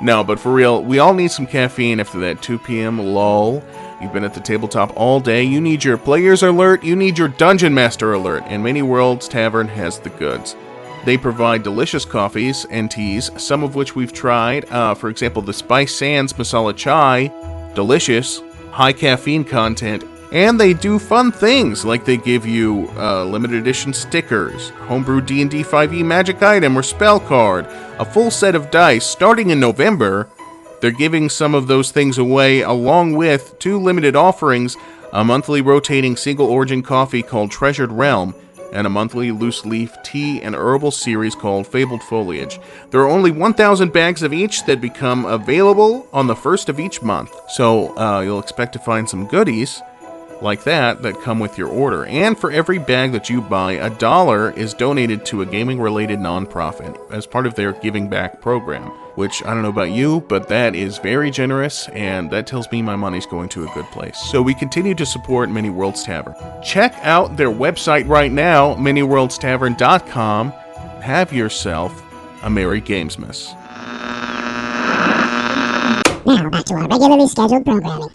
No, but for real, we all need some caffeine after that 2 p.m. lull. You've been at the tabletop all day, you need your player's alert, you need your dungeon master alert, and Mini Worlds Tavern has the goods. They provide delicious coffees and teas, some of which we've tried. For example, the Spice Sands Masala Chai, delicious, high caffeine content, and they do fun things like they give you limited edition stickers, homebrew D&D 5e magic item or spell card, a full set of dice. Starting in November, they're giving some of those things away along with 2 limited offerings, a monthly rotating single origin coffee called Treasured Realm, and a monthly loose leaf tea and herbal series called Fabled Foliage. There are only 1,000 bags of each that become available on the 1st of each month. So you'll expect to find some goodies like that come with your order. And for every bag that you buy, $1 is donated to a gaming-related nonprofit as part of their Giving Back program, which I don't know about you, but that is very generous, and that tells me my money's going to a good place. So we continue to support Mini Worlds Tavern. Check out their website right now, miniworldstavern.com. Have yourself a Merry Gamesmas. Now, back to our regularly scheduled programming.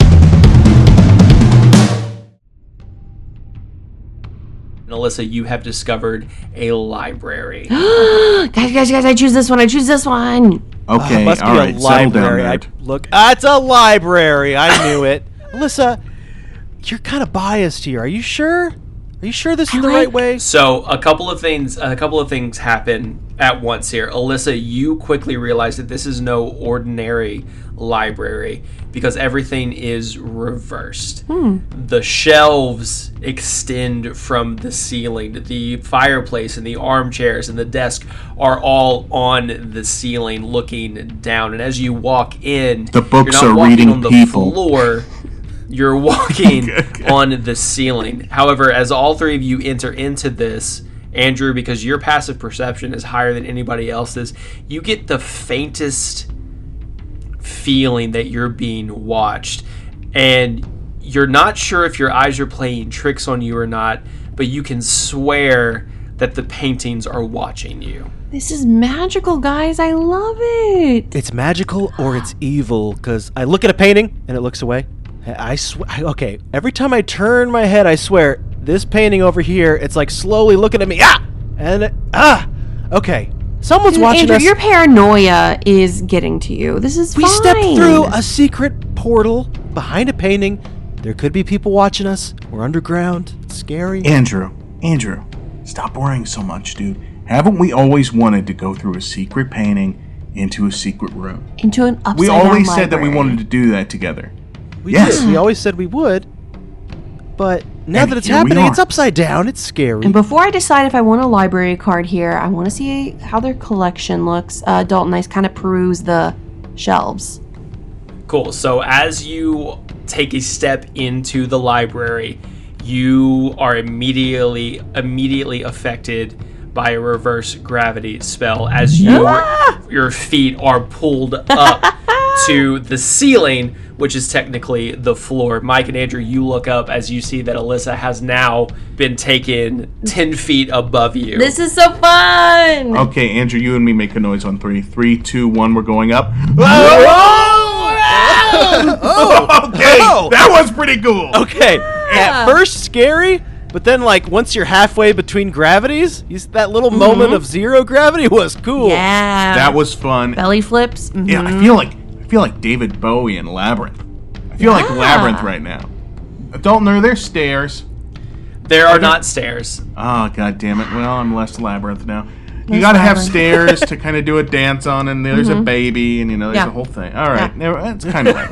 And Alissa, you have discovered a library. Guys, I choose this one. Okay, must be all right, a settle down, library. nerd. It's a library. I knew it. Alissa, you're kind of biased here. Are you sure? Are you sure this is the right way? So a couple of things happen at once here. Alissa, you quickly realize that this is no ordinary library because everything is reversed. The shelves extend from the ceiling. The fireplace and the armchairs and the desk are all on the ceiling looking down. And as you walk in, The books you're not are walking reading on the people. floor. You're walking on the ceiling. However, as all 3 of you enter into this, Andrew, because your passive perception is higher than anybody else's, you get the faintest feeling that you're being watched. And you're not sure if your eyes are playing tricks on you or not, but you can swear that the paintings are watching you. This is magical, guys. I love it. It's magical or it's evil, because I look at a painting and it looks away. I swear. Okay, every time I turn my head, I swear, this painting over here, it's like slowly looking at me. Okay. Someone's watching Andrew, us. your paranoia is getting to you. This is We fine. stepped through a secret portal behind a painting. There could be people watching us. We're underground. It's scary. Andrew, stop worrying so much, dude. Haven't we always wanted to go through a secret painting into a secret room? into an upside We down always said that we library. wanted to do that together. We Yes. did. We always said we would. But now And that it's here we happening, are. it's upside down. It's scary. And before I decide if I want a library card here, I want to see how their collection looks. Dalton, I kind of peruse the shelves. Cool. So as you take a step into the library, you are immediately affected by a reverse gravity spell as your feet are pulled up to the ceiling, which is technically the floor. Mike and Andrew, you look up as you see that Alissa has now been taken 10 feet above you. This is so fun! Okay, Andrew, you and me make a noise on 3. 3, 2, 1, we're going up. Okay, that was pretty cool. Okay, at first scary, but then like once you're halfway between gravities, that little moment of zero gravity was cool. Yeah. That was fun. Belly flips. Yeah, I feel like David Bowie in Labyrinth. I feel like Labyrinth right now. Dalton, are there stairs? There are not stairs. Oh, god damn it. Well, I'm less Labyrinth now. You got to have stairs to kind of do a dance on, and there's a baby, and there's a whole thing. All right, it's kind of like.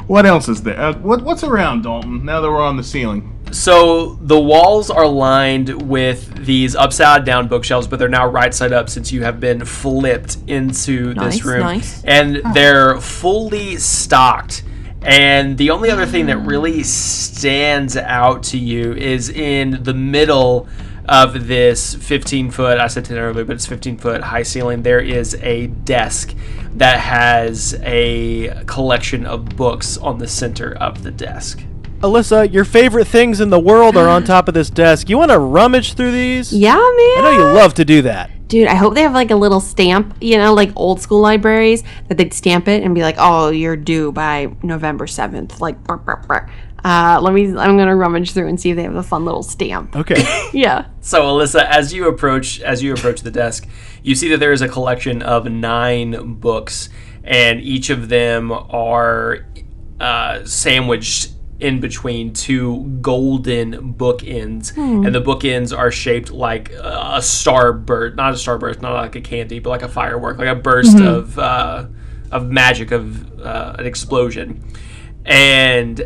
What else is there? What's around, Dalton? Now that we're on the ceiling. So the walls are lined with these upside down bookshelves, but they're now right side up since you have been flipped into this room. Nice. And they're fully stocked. And the only other thing that really stands out to you is in the middle of this 15-foot, I said 10 earlier, but it's 15-foot high ceiling, there is a desk that has a collection of books on the center of the desk. Alyssa, your favorite things in the world are on top of this desk. You want to rummage through these? Yeah, man. I know you love to do that. Dude, I hope they have like a little stamp, like old school libraries, that they'd stamp it and be like, "Oh, you're due by November 7th." Like, burr, burr, burr. I'm gonna rummage through and see if they have a fun little stamp. Okay. Yeah. So, Alyssa, as you approach the desk, you see that there is a collection of 9 books, and each of them are sandwiched in between 2 golden bookends, and the bookends are shaped like a starburst, not a starburst, not like a candy, but like a firework, like a burst of magic, of an explosion. And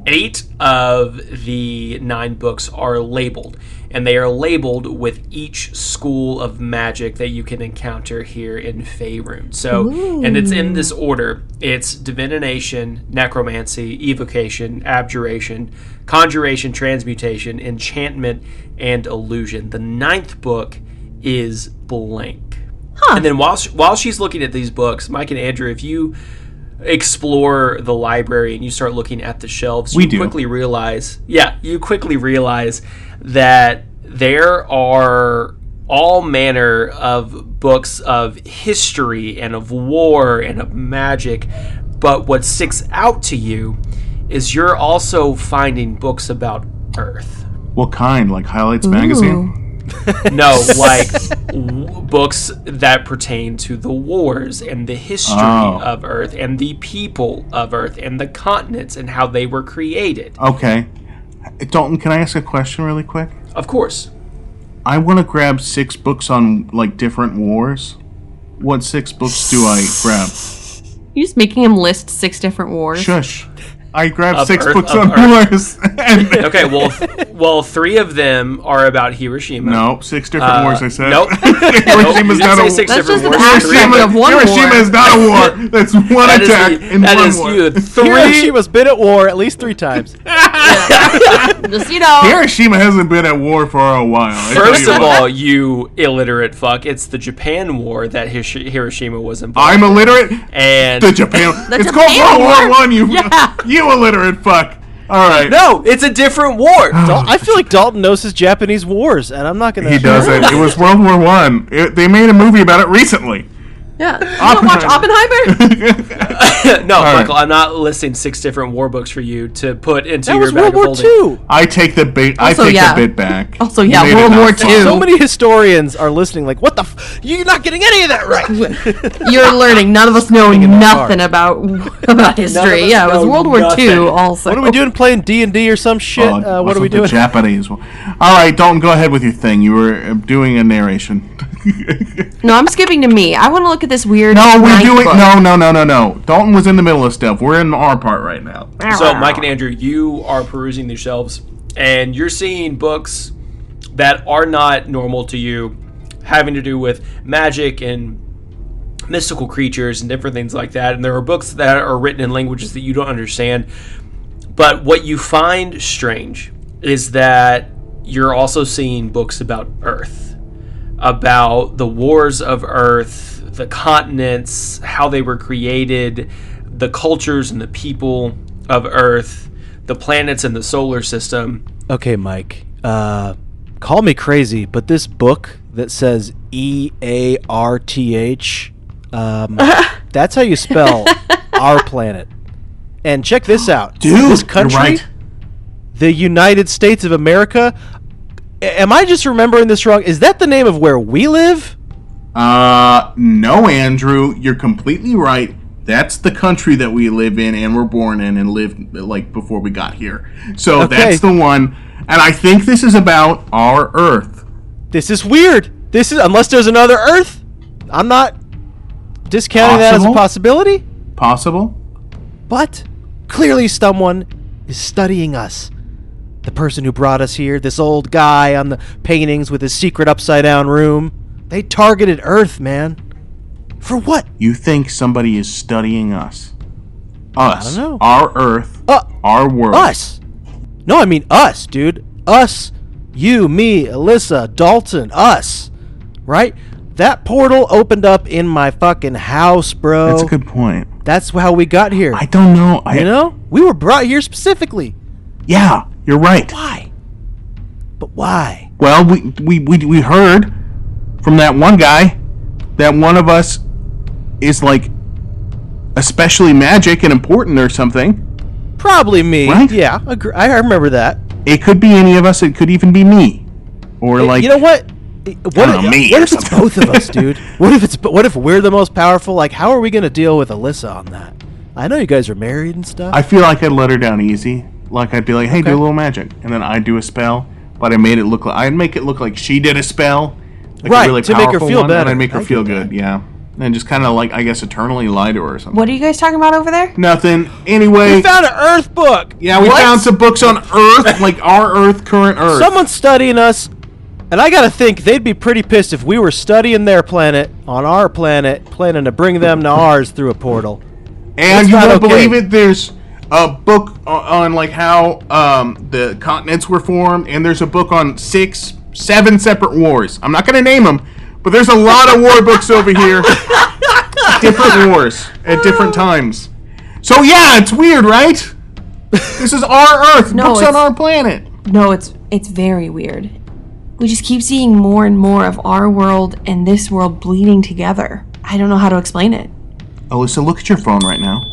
8 of the 9 books are labeled, and they are labeled with each school of magic that you can encounter here in Faerun. So, and it's in this order. It's divination, necromancy, evocation, abjuration, conjuration, transmutation, enchantment, and illusion. The 9th book is blank. And then while she's looking at these books, Mike and Andrew, if you explore the library and you start looking at the shelves, you quickly realize that there are all manner of books of history and of war and of magic, but what sticks out to you is you're also finding books about Earth. What kind? Like Highlights magazine? No, like books that pertain to the wars and the history of Earth and the people of Earth and the continents and how they were created. Okay. Dalton, can I ask a question really quick? Of course. I want to grab 6 books on, like, different wars. What 6 books do I grab? You're just making him list 6 different wars. Shush. I grabbed Of 6 Earth, books of on Earth. wars. And Okay, well, 3 of them are about Hiroshima. no, 6 different wars, I said. Nope. Hiroshima's You not didn't a say 6 That's different just an wars. abstract Three of one Hiroshima war. is not a war. That's one That is attack the- in that one is war. you. 3. Hiroshima's been at war at least 3 times. Just, Hiroshima hasn't been at war for a while. I tell First you of what. all, you illiterate fuck, it's the Japan War that Hiroshima was involved I'm in. illiterate. And The Japan. The It's Japan called World War War. One. You illiterate fuck. All right. no, it's a different war. I feel like Dalton knows his Japanese wars, and I'm not going to... He doesn't. It was World War One. They made a movie about it recently. Yeah. You don't watch Oppenheimer? No, right. Michael, I'm not listing 6 different war books for you to put into That your was bag World War of holding. II. I take the bait. I Also, take yeah. the bit back. Also, You yeah, made it World not War fun. II. So many historians are listening like, what the you're not getting any of that right. You're learning. None of us know in the nothing about history. us Yeah, it was know World War nothing. II also. What are we doing, playing D&D or some shit? What are Also we the doing? Japanese one. All right, Dalton, go ahead with your thing. You were doing a narration. No, I'm skipping to me. I want to look at this weird. No, we're ninth doing book. no. Dalton was in the middle of stuff. We're in our part right now. So, Mike and Andrew, you are perusing the shelves, and you're seeing books that are not normal to you, having to do with magic and mystical creatures and different things like that. And there are books that are written in languages that you don't understand. But what you find strange is that you're also seeing books about Earth, about the wars of Earth, the continents, how they were created, the cultures and the people of Earth, the planets and the solar system. Okay, Mike. Call me crazy, but this book that says EARTH, that's how you spell our planet. And check this out. Dude, this country, you're right. the United States of America. Am I just remembering this wrong? Is that the name of where we live? No, Andrew, you're completely right. That's the country that we live in and were born in and lived like before we got here. So Okay. that's the one. And I think this is about our Earth. This is weird. This is, unless there's another Earth, I'm not discounting that as a possibility. Possible. But clearly someone is studying us. The person who brought us here, this old guy on the paintings with his secret upside-down room, they targeted Earth, man. For what? You think somebody is studying us? Us. I don't know. Our Earth. Our world. Us. No, I mean us, dude. Us. You, me, Alissa, Dalton, us. Right? That portal opened up in my fucking house, bro. That's a good point. That's how we got here. I don't know. You know? We were brought here specifically. Yeah, you're right. Why? But why? Well, we heard from that one guy that one of us is like especially magic and important or something. Probably me. Right? Yeah, I remember that. It could be any of us. It could even be me. Or like, you know what? What if it's both of us, dude? What if we're the most powerful? Like, how are we gonna deal with Alissa on that? I know you guys are married and stuff. I feel like I'd let her down easy. Like I'd be like, hey, do a little magic, and then I'd do a spell. But I'd make it look like she did a spell, like right? A really to make her feel one, better. And I'd make her feel good, yeah. And just kind of like, I guess, eternally lie to her or something. What are you guys talking about over there? Nothing. Anyway, We found an Earth book. yeah, we found some books on Earth, like our Earth, current Earth. Someone's studying us, and I gotta think they'd be pretty pissed if we were studying their planet on our planet, planning to bring them to ours through a portal. And That's you not won't okay. believe it. There's a book on like how the continents were formed, and there's a book on 7 separate wars. I'm not gonna name them, but there's a lot of war books over here. Different wars at different times. So yeah, it's weird, right? This is our Earth. No, books on it's- our planet. No, it's very weird. We just keep seeing more and more of our world and this world bleeding together. I don't know how to explain it. Alissa, look at your phone right now.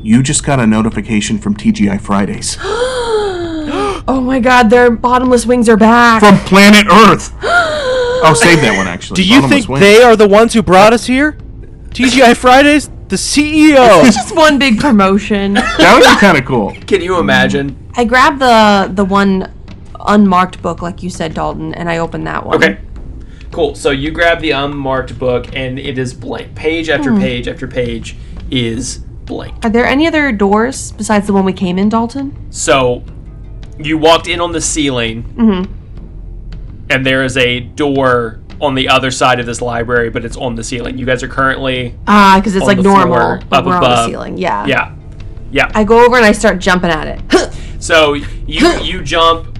You just got a notification from TGI Fridays. Oh my god, their bottomless wings are back. From planet Earth. I'll save that one, actually. Do you Bottomless think wings. they are the ones who brought us here? TGI Fridays, the CEO. Just one big promotion. That would be kind of cool. Can you imagine? I grabbed the one unmarked book, like you said, Dalton, and I opened that one. Okay. Cool. So you grab the unmarked book, and it is blank. Page after page after page is blank. Are there any other doors besides the one we came in, Dalton? So you walked in on the ceiling, and there is a door on the other side of this library, but it's on the ceiling. You guys are currently Because it's on like the normal, floor, but up we're on above. the ceiling. Yeah. Yeah. I go over and I start jumping at it. So you jump,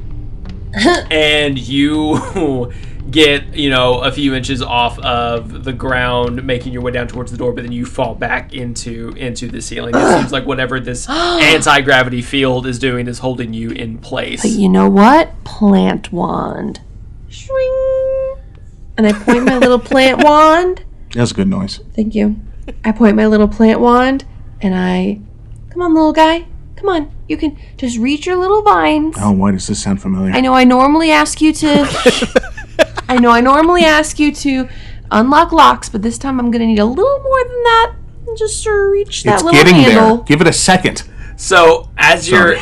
and you get a few inches off of the ground, making your way down towards the door, but then you fall back into the ceiling. It seems like whatever this anti-gravity field is doing is holding you in place. But you know what? Plant wand. Shring. And I point my little plant wand. That's a good noise. Thank you. I point my little plant wand, and come on, little guy. Come on. You can just reach your little vines. Oh, why does this sound familiar? I know I normally ask you to unlock locks, but this time I'm going to need a little more than that. Just sort of reach that It's little getting handle. there. Give it a second. So as you're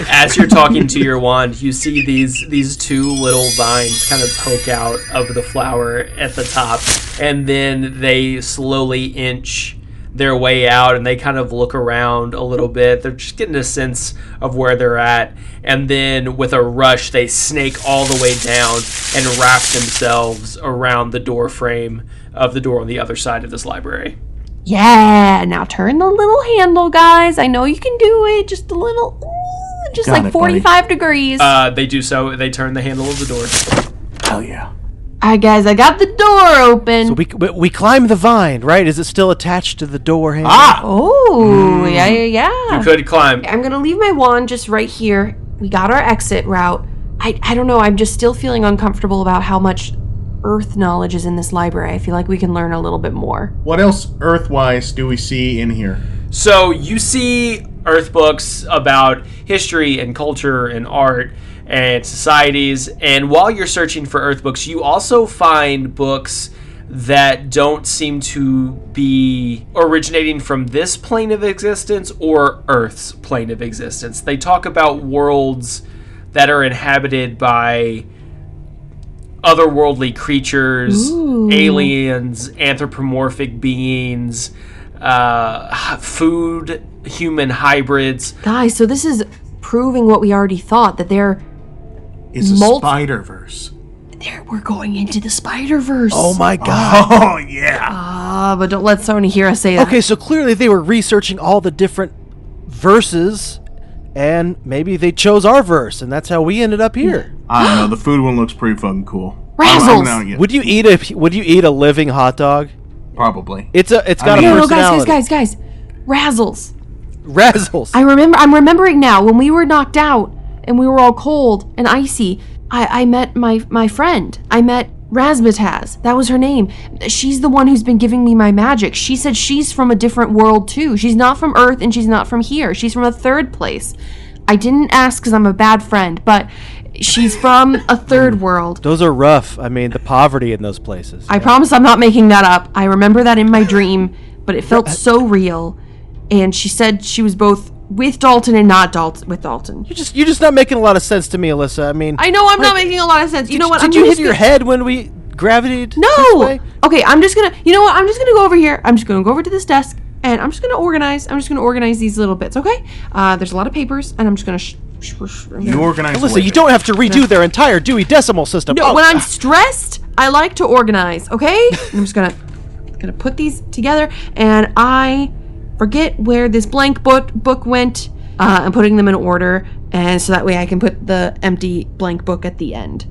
talking to your wand, you see these two little vines kind of poke out of the flower at the top, and then they slowly inch their way out, and they kind of look around a little bit. They're just getting a sense of where they're at, and then with a rush, they snake all the way down and wrap themselves around the door frame of the door on the other side of this library. Yeah, now turn the little handle, guys. I know you can do it. Just a little, just Got like it, 45 degrees. They do so. They turn the handle of the door. Hell yeah. All right, guys, I got the door open. So we climb the vine, right? Is it still attached to the door handle? Oh, yeah. You could climb. I'm going to leave my wand just right here. We got our exit route. I don't know. I'm just still feeling uncomfortable about how much Earth knowledge is in this library. I feel like we can learn a little bit more. What else Earth-wise do we see in here? So you see Earth books about history and culture and art and societies, and while you're searching for Earth books, you also find books that don't seem to be originating from this plane of existence or Earth's plane of existence. They talk about worlds that are inhabited by otherworldly creatures, Ooh. aliens, anthropomorphic beings, food, human hybrids. Guys, so this is proving what we already thought, that It's a Spider-Verse. we're going into the Spider-Verse. Oh my god. Oh, yeah. But don't let Sony hear us say that. Okay, so clearly they were researching all the different verses, and maybe they chose our verse, and that's how we ended up here. I don't know. The food one looks pretty fucking cool. Razzles! Would you eat a living hot dog? Probably. It's got a No, personality. guys. Razzles. Razzles. I'm remembering now, when we were knocked out and we were all cold and icy, I met my friend. I met Razzmatazz. That was her name. She's the one who's been giving me my magic. She said she's from a different world too. She's not from Earth and she's not from here. She's from a third place. I didn't ask because I'm a bad friend, but she's from a third world. Those are rough. I mean, the poverty in those places. I promise I'm not making that up. I remember that in my dream, but it felt so real. And she said she was both with Dalton and not with Dalton. You're just not making a lot of sense to me, Alyssa. I mean, I know I'm not making a lot of sense. You know what? Did you hit your head when we gravitated this No. way? Okay, I'm just gonna. You know what? I'm just gonna go over here. I'm just gonna go over to this desk, and I'm just gonna organize. I'm just gonna organize these little bits. Okay? There's a lot of papers, and I'm just gonna. You organize. Alyssa, you don't have to redo their entire Dewey Decimal System. No, when I'm stressed, I like to organize. Okay? I'm just gonna put these together, and I forget where this blank book went. I'm putting them in order, and so that way I can put the empty blank book at the end.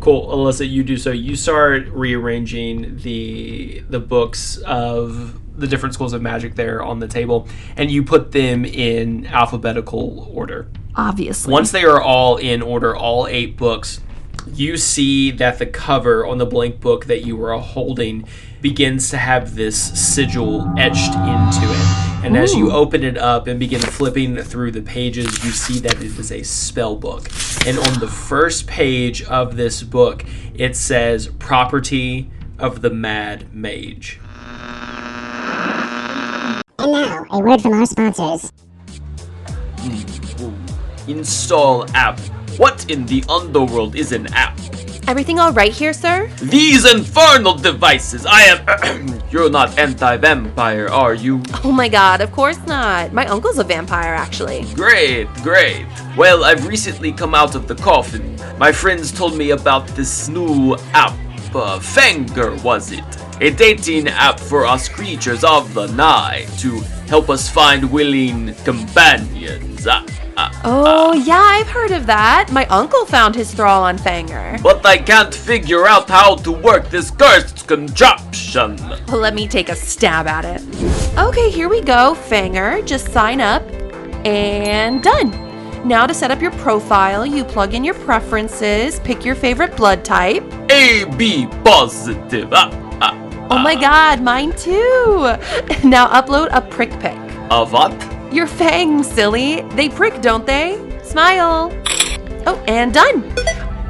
Cool, Alyssa, you do so. You start rearranging the books of the different schools of magic there on the table, and you put them in alphabetical order. Obviously. Once they are all in order, all 8 books, you see that the cover on the blank book that you were holding begins to have this sigil etched into it. And as you open it up and begin flipping through the pages, you see that it is a spell book. And on the first page of this book, it says, Property of the Mad Mage. And now, a word from our sponsors. Install app. What in the underworld is an app? Everything all right here, sir? These infernal devices! I am... You're not anti-vampire, are you? Oh my god, of course not. My uncle's a vampire, actually. Great. Well, I've recently come out of the coffin. My friends told me about this new app. Fanger, was it? A dating app for us creatures of the night to help us find willing companions. Oh, yeah, I've heard of that. My uncle found his thrall on Fanger. But I can't figure out how to work this cursed contraption. Well, let me take a stab at it. Okay, here we go, Fanger. Just sign up. And done. Now to set up your profile, you plug in your preferences, pick your favorite blood type. AB positive. Oh my god, mine too. Now upload a prick pic. A what? Your fangs, silly. They prick, don't they? Smile. Oh, and done.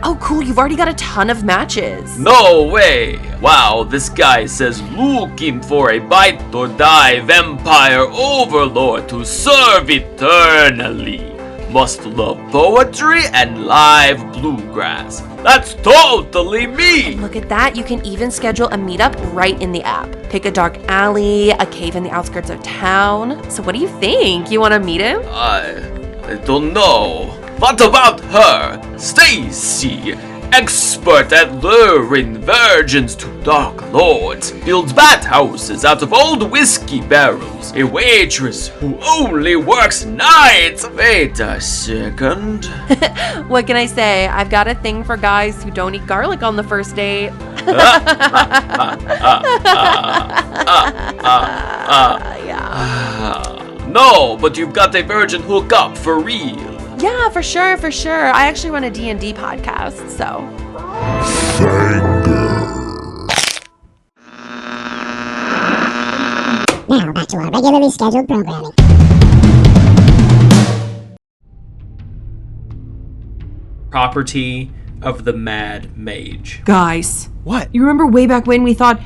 Oh, cool. You've already got a ton of matches. No way! Wow, this guy says looking for a bite or die vampire overlord to serve eternally. Must love poetry and live bluegrass. That's totally me! Look at that. You can even schedule a meetup right in the app. Pick a dark alley, a cave in the outskirts of town. So what do you think? You want to meet him? I don't know. What about her? Stacy, expert at luring virgins to dark lords, builds bathhouses out of old whiskey barrels, a waitress who only works nights. Wait a second. What can I say? I've got a thing for guys who don't eat garlic on the first date. Yeah. No, but you've got a virgin hookup for real. Yeah, for sure. I actually run a D&D podcast, so. Now, back to our regularly scheduled programming. Property of the Mad Mage. Guys, What? you remember way back when we thought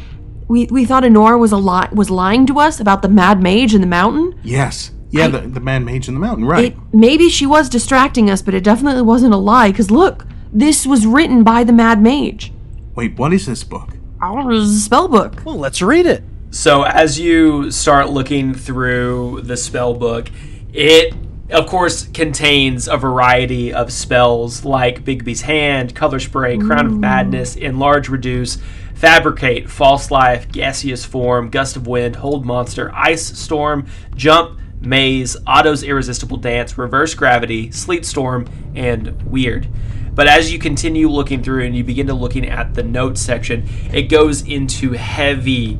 Annora was lying to us about the Mad Mage in the mountain? Yes. Yeah, the Mad Mage in the mountain, right. Maybe she was distracting us, but it definitely wasn't a lie, because look, this was written by the Mad Mage. Wait, what is this book? Oh, it was a spell book. Well, let's read it. So as you start looking through the spell book, it of course contains a variety of spells like Bigby's Hand, Color Spray, Crown of Madness, Enlarge, Reduce, Fabricate, False Life, Gaseous Form, Gust of Wind, Hold Monster, Ice Storm, Jump, Maze, Otto's Irresistible Dance, Reverse Gravity, Sleet Storm, and Weird. But as you continue looking through and you begin to looking at the notes section, it goes into heavy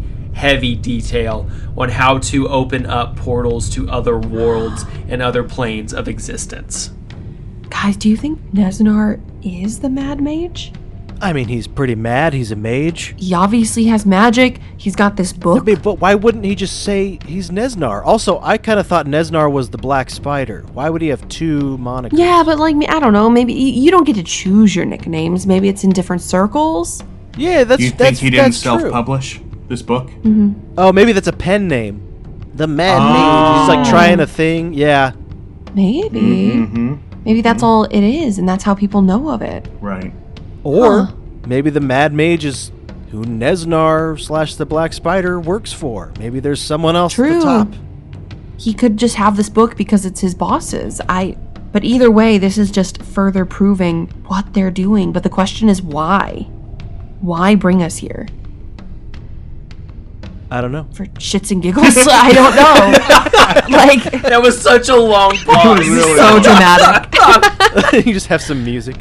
detail on how to open up portals to other worlds and other planes of existence. Guys, do you think Neznar is the Mad Mage? I mean, he's pretty mad. He's a mage. He obviously has magic. He's got this book. I mean, but why wouldn't he just say he's Neznar? Also, I kind of thought Neznar was the Black Spider. Why would he have two monikers? Yeah, but like, I don't know. Maybe you don't get to choose your nicknames. Maybe it's in different circles. Yeah, that's Do you think that's, he didn't that's true. self-publish this book? Oh, maybe that's a pen name. The Mad Mage. He's like trying a thing. Yeah. Maybe. Maybe that's all it is, and that's how people know of it. Right. Or maybe the Mad Mage is who Neznar / the Black Spider works for. Maybe there's someone else at the top. He could just have this book because it's his boss's. But either way, this is just further proving what they're doing. But the question is why? Why bring us here? I don't know. For shits and giggles? I don't know. Like, That was such a long pause. Really so long. dramatic. You just have some music.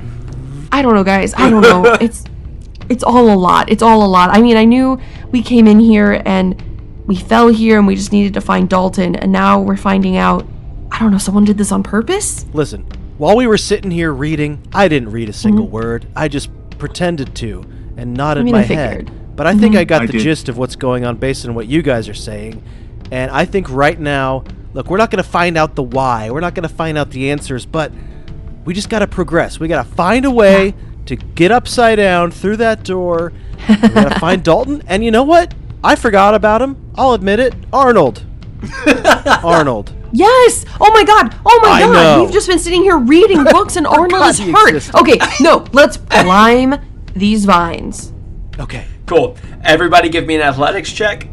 I don't know, guys. I don't know. It's all a lot. It's all a lot. I mean, I knew we came in here and we fell here and we just needed to find Dalton, and now we're finding out, I don't know, someone did this on purpose? Listen, while we were sitting here reading, I didn't read a single word. I just pretended to and nodded my I head. figured. But I think I got I the did. gist of what's going on based on what you guys are saying. And I think right now, look, we're not going to find out the why. We're not going to find out the answers, but we just got to progress. We got to find a way to get upside down through that door. We got to find Dalton. And you know what? I forgot about him. I'll admit it. Arnold. Arnold. Yes! Oh my god! Oh my I god! know. We've just been sitting here reading books and Arnold forgot is he hurt. existed. Okay, no, let's climb these vines. Okay. Cool. Everybody give me an athletics check.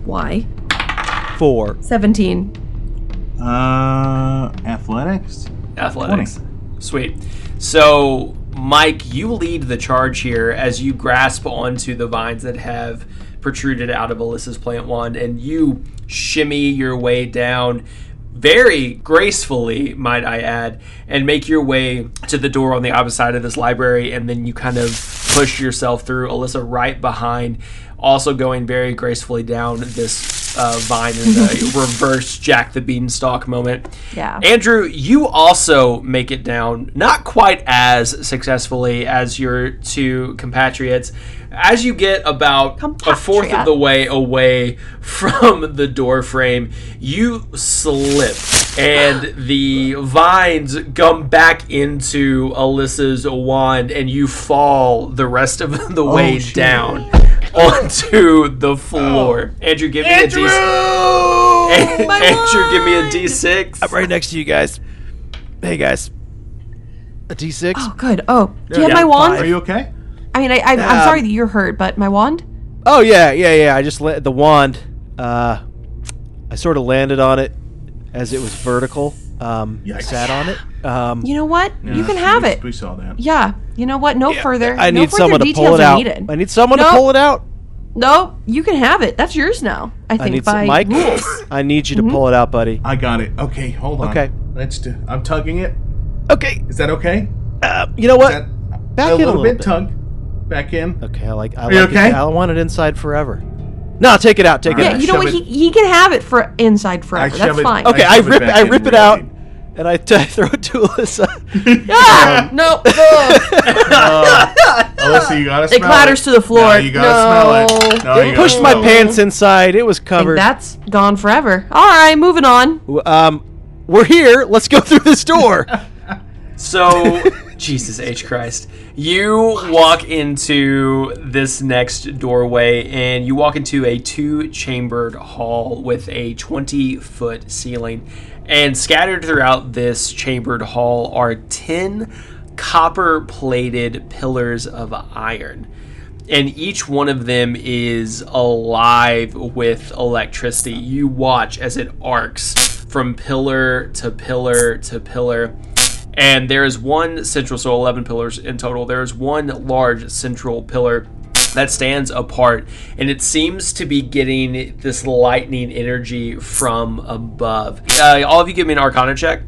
Why? 4. 17. Athletics? Athletics. Sweet. So, Mike, you lead the charge here as you grasp onto the vines that have protruded out of Alissa's plant wand, and you shimmy your way down very gracefully, might I add, and make your way to the door on the opposite side of this library, and then you kind of push yourself through, Alissa right behind, also going very gracefully down this vine in the reverse Jack the Beanstalk moment. Yeah. Andrew, you also make it down, not quite as successfully as your two compatriots. As you get about a fourth of the way away from the door frame, you slip, and the vines gum back into Alissa's wand, and you fall the rest of the way shit. down onto the floor. Andrew, give me a D6. Andrew, give me a D6. I'm right next to you guys. Hey, guys. A D6? Oh, good. Oh, do you have Yeah, my wand? Are you okay? I mean, I'm sorry that you're hurt, but my wand? Oh, yeah. I just the wand. I sort of landed on it as it was vertical. I sat on it. You know what? You can have it. We saw that. Yeah. You know what? No further. I no need further someone to details pull it are out. needed. I need someone to Nope. pull it out. No, you can have it. That's yours now. I I think need by Mike. rules. I need you to pull it out, buddy. I got it. Okay, hold on. Okay. Let's do. I'm tugging it. Okay. Is that okay? You know what? Is that Back a in little a bit. little bit. Tug. Back in. Okay, I like you it. okay? I want it inside forever. No, take it out. Take it Yeah, out. you know shove what? it- He can have it for inside forever. shove That's it- fine. Okay, I I shove it back in rip it real out, deep. and I throw it to Alyssa. Ah, no. Alyssa, you gotta smell It clatters to the floor. No, you gotta smell it. No, you gotta Pushed my smell it. pants inside. It was And covered. that's gone forever. All right, moving on. We're here. Let's go through this door. So, Jesus H. Christ. You walk into this next doorway, and you walk into a 2-chambered hall with a 20-foot ceiling. And scattered throughout this chambered hall are 10 copper-plated pillars of iron. And each one of them is alive with electricity. You watch as it arcs from pillar to pillar to pillar. And there is one central, so 11 pillars in total. There is one large central pillar that stands apart, and it seems to be getting this lightning energy from above. All of you give me an Arcana check.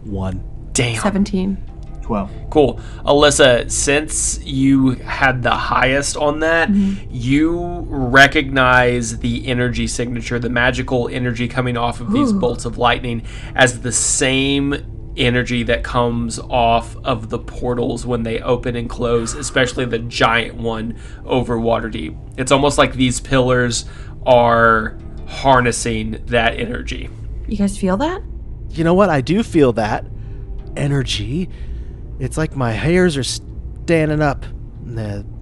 1. Damn. 17. 12. Cool. Alissa, since you had the highest on that, you recognize the energy signature, the magical energy coming off of these bolts of lightning, as the same energy that comes off of the portals when they open and close, especially the giant one over Waterdeep. It's almost like these pillars are harnessing that energy. You guys feel that? You know what? I do feel that energy. It's like my hairs are standing up.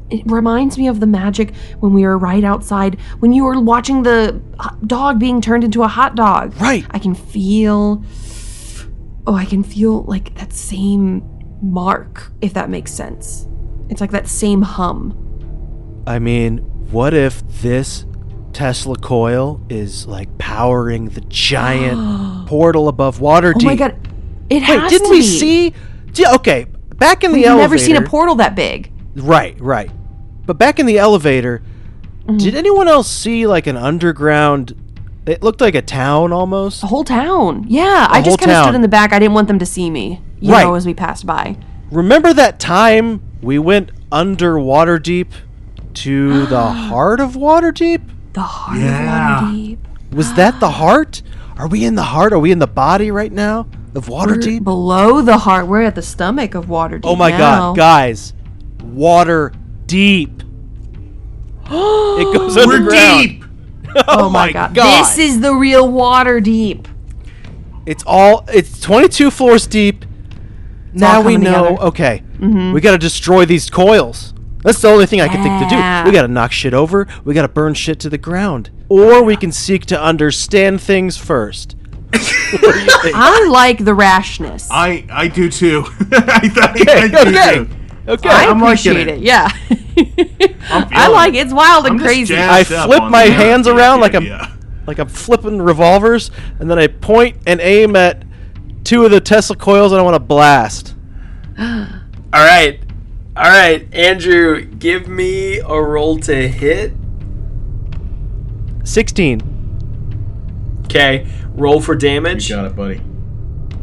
It reminds me of the magic when we were right outside, when you were watching the dog being turned into a hot dog. Right. I can feel like that same mark, if that makes sense. It's like that same hum. I mean, what if this Tesla coil is like powering the giant portal above Waterdeep? Oh my god, it has Wait, didn't to we be. see? Okay, back in the We've elevator. never seen a portal that big. Right. But back in the elevator, did anyone else see like an underground? It looked like a town almost. A whole town. Yeah, I just kind of stood in the back. I didn't want them to see me, you know, as we passed by. Remember that time we went under Waterdeep to the heart of Waterdeep? The heart of Waterdeep. Was that the heart? Are we in the heart? Are we in the body right now of Waterdeep? Below the heart. We're at the stomach of Waterdeep. Oh my god, guys. Waterdeep. It goes underground. We're deep. Oh my god. This is the real Waterdeep. It's 22 floors deep. Now we know, together. okay, we gotta destroy these coils. That's the only thing I can think to do. We gotta knock shit over, we gotta burn shit to the ground. Or we can seek to understand things first. What do you think? I like the rashness. I do too. I do too. Okay. I I'm liking appreciate it. Yeah. I feeling like it's wild and I'm just crazy. jazzed I up flip on my the hands idea. around like Yeah. I'm flipping revolvers, and then I point and aim at 2 of the Tesla coils, and I want to blast. All right, Andrew, give me a roll to hit. 16. Okay, roll for damage. You got it, buddy.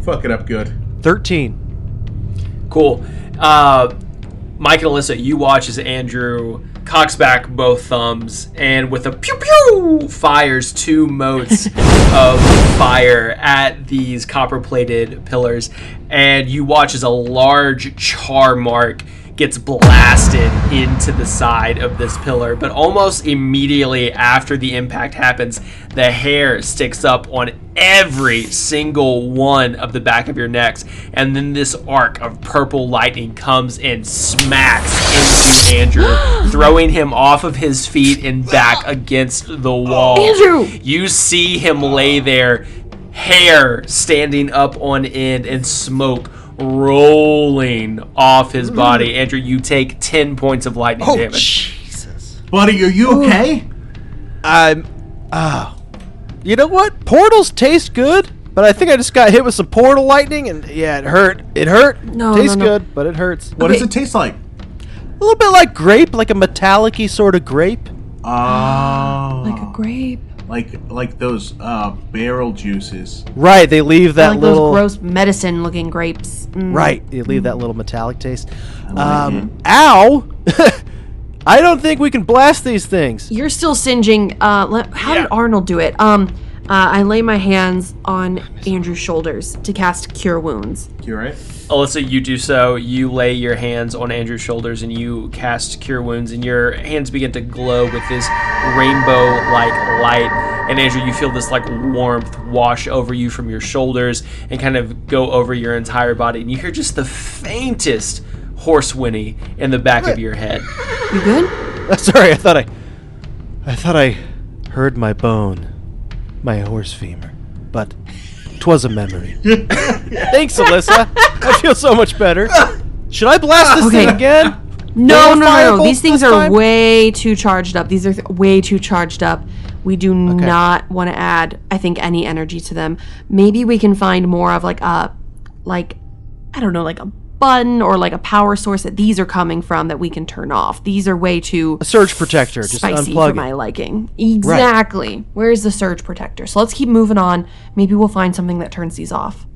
Fuck it up good. 13. Cool. Mike and Alissa, you watch as Andrew cocks back both thumbs and with a pew pew fires 2 motes of fire at these copper-plated pillars, and you watch as a large char mark gets blasted into the side of this pillar. But almost immediately after the impact happens, the hair sticks up on every single one of the back of your necks, and then this arc of purple lightning comes and smacks into Andrew, throwing him off of his feet and back against the wall. Andrew! You see him lay there, hair standing up on end and smoke rolling off his body. Andrew, you take 10 points of lightning damage. Jesus. Buddy, are you okay? You know what? Portals taste good, but I think I just got hit with some portal lightning, and yeah, it hurt. It hurt. No, Tastes no. good, but it hurts. What does it taste like? A little bit like grape, like a metallic-y sort of grape. Oh. Like a grape. Like those barrel juices. Right, they leave that Like little... those gross medicine-looking grapes. Right, they leave that little metallic taste. it. Ow! I don't think we can blast these things. You're still singeing. How did Arnold do it? I lay my hands on Andrew's shoulders to cast Cure Wounds. You right? Alissa, you do so. You lay your hands on Andrew's shoulders and you cast Cure Wounds, and your hands begin to glow with this rainbow-like light. And Andrew, you feel this like warmth wash over you from your shoulders and kind of go over your entire body. And you hear just the faintest horse whinny in the back of your head. You good? Sorry, I thought I heard my bone, my horse femur, but 'Twas a memory. Thanks, Alissa. I feel so much better. Should I blast this thing again? No. Firebolts These things this are time? way too charged up. These are way too charged up. We do not want to add, I think, any energy to them. Maybe we can find more of like a button or like a power source that these are coming from that we can turn off. These are way too A surge protector. Just spicy unplug for it. my liking. Exactly. Where's the surge protector? So let's keep moving on. Maybe we'll find something that turns these off.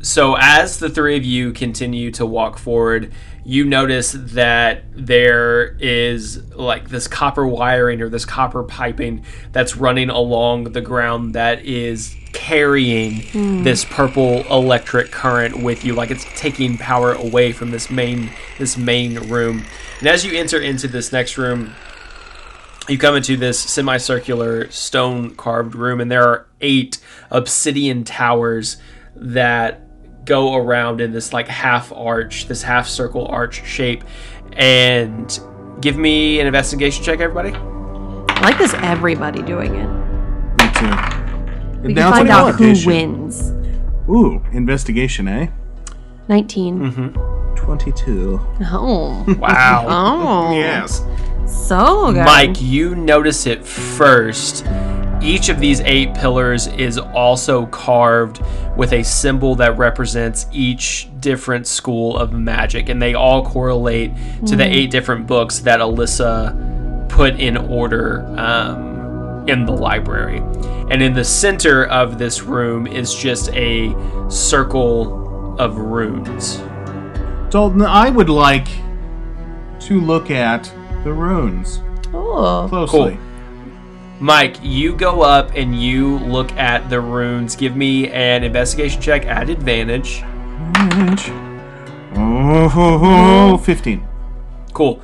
So as the three of you continue to walk forward, you notice that there is like this copper wiring or this copper piping that's running along the ground that is carrying this purple electric current with you, like it's taking power away from this main room. And as you enter into this next room, you come into this semicircular stone carved room, and there are 8 obsidian towers that go around in this like half circle arch shape. And give me an investigation check, everybody. I like this everybody doing it. Me too. We Now can it's find out who competition. wins. Ooh, investigation, eh? 19. 22. Oh. Wow. Oh. Yes. So good. Mike, you notice it first. Each of these 8 pillars is also carved with a symbol that represents each different school of magic, and they all correlate to the 8 different books that Alissa put in order in the library. And in the center of this room is just a circle of runes. Dalton, I would like to look at the runes Oh. closely. Cool. Mike, you go up and you look at the runes. Give me an investigation check at advantage. Oh, 15. Cool.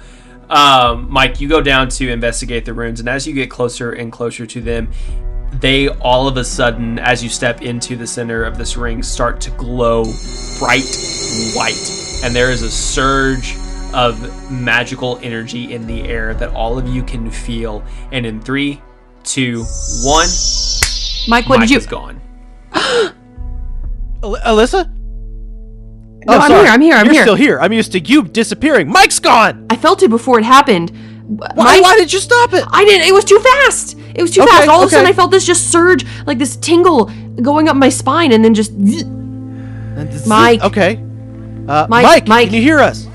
Mike, you go down to investigate the runes, and as you get closer and closer to them, they all of a sudden, as you step into the center of this ring, start to glow bright white. And there is a surge of magical energy in the air that all of you can feel. And in 3, 2, 1, Mike, what Mike did you... is gone. Alissa? No, I'm here. You're still here. I'm used to you disappearing. Mike's gone! I felt it before it happened. Why did you stop it? I didn't. It was too fast. It was too fast. All of a sudden, I felt this just surge, like this tingle going up my spine, and then just... Mike. Okay. Mike. Can you hear us?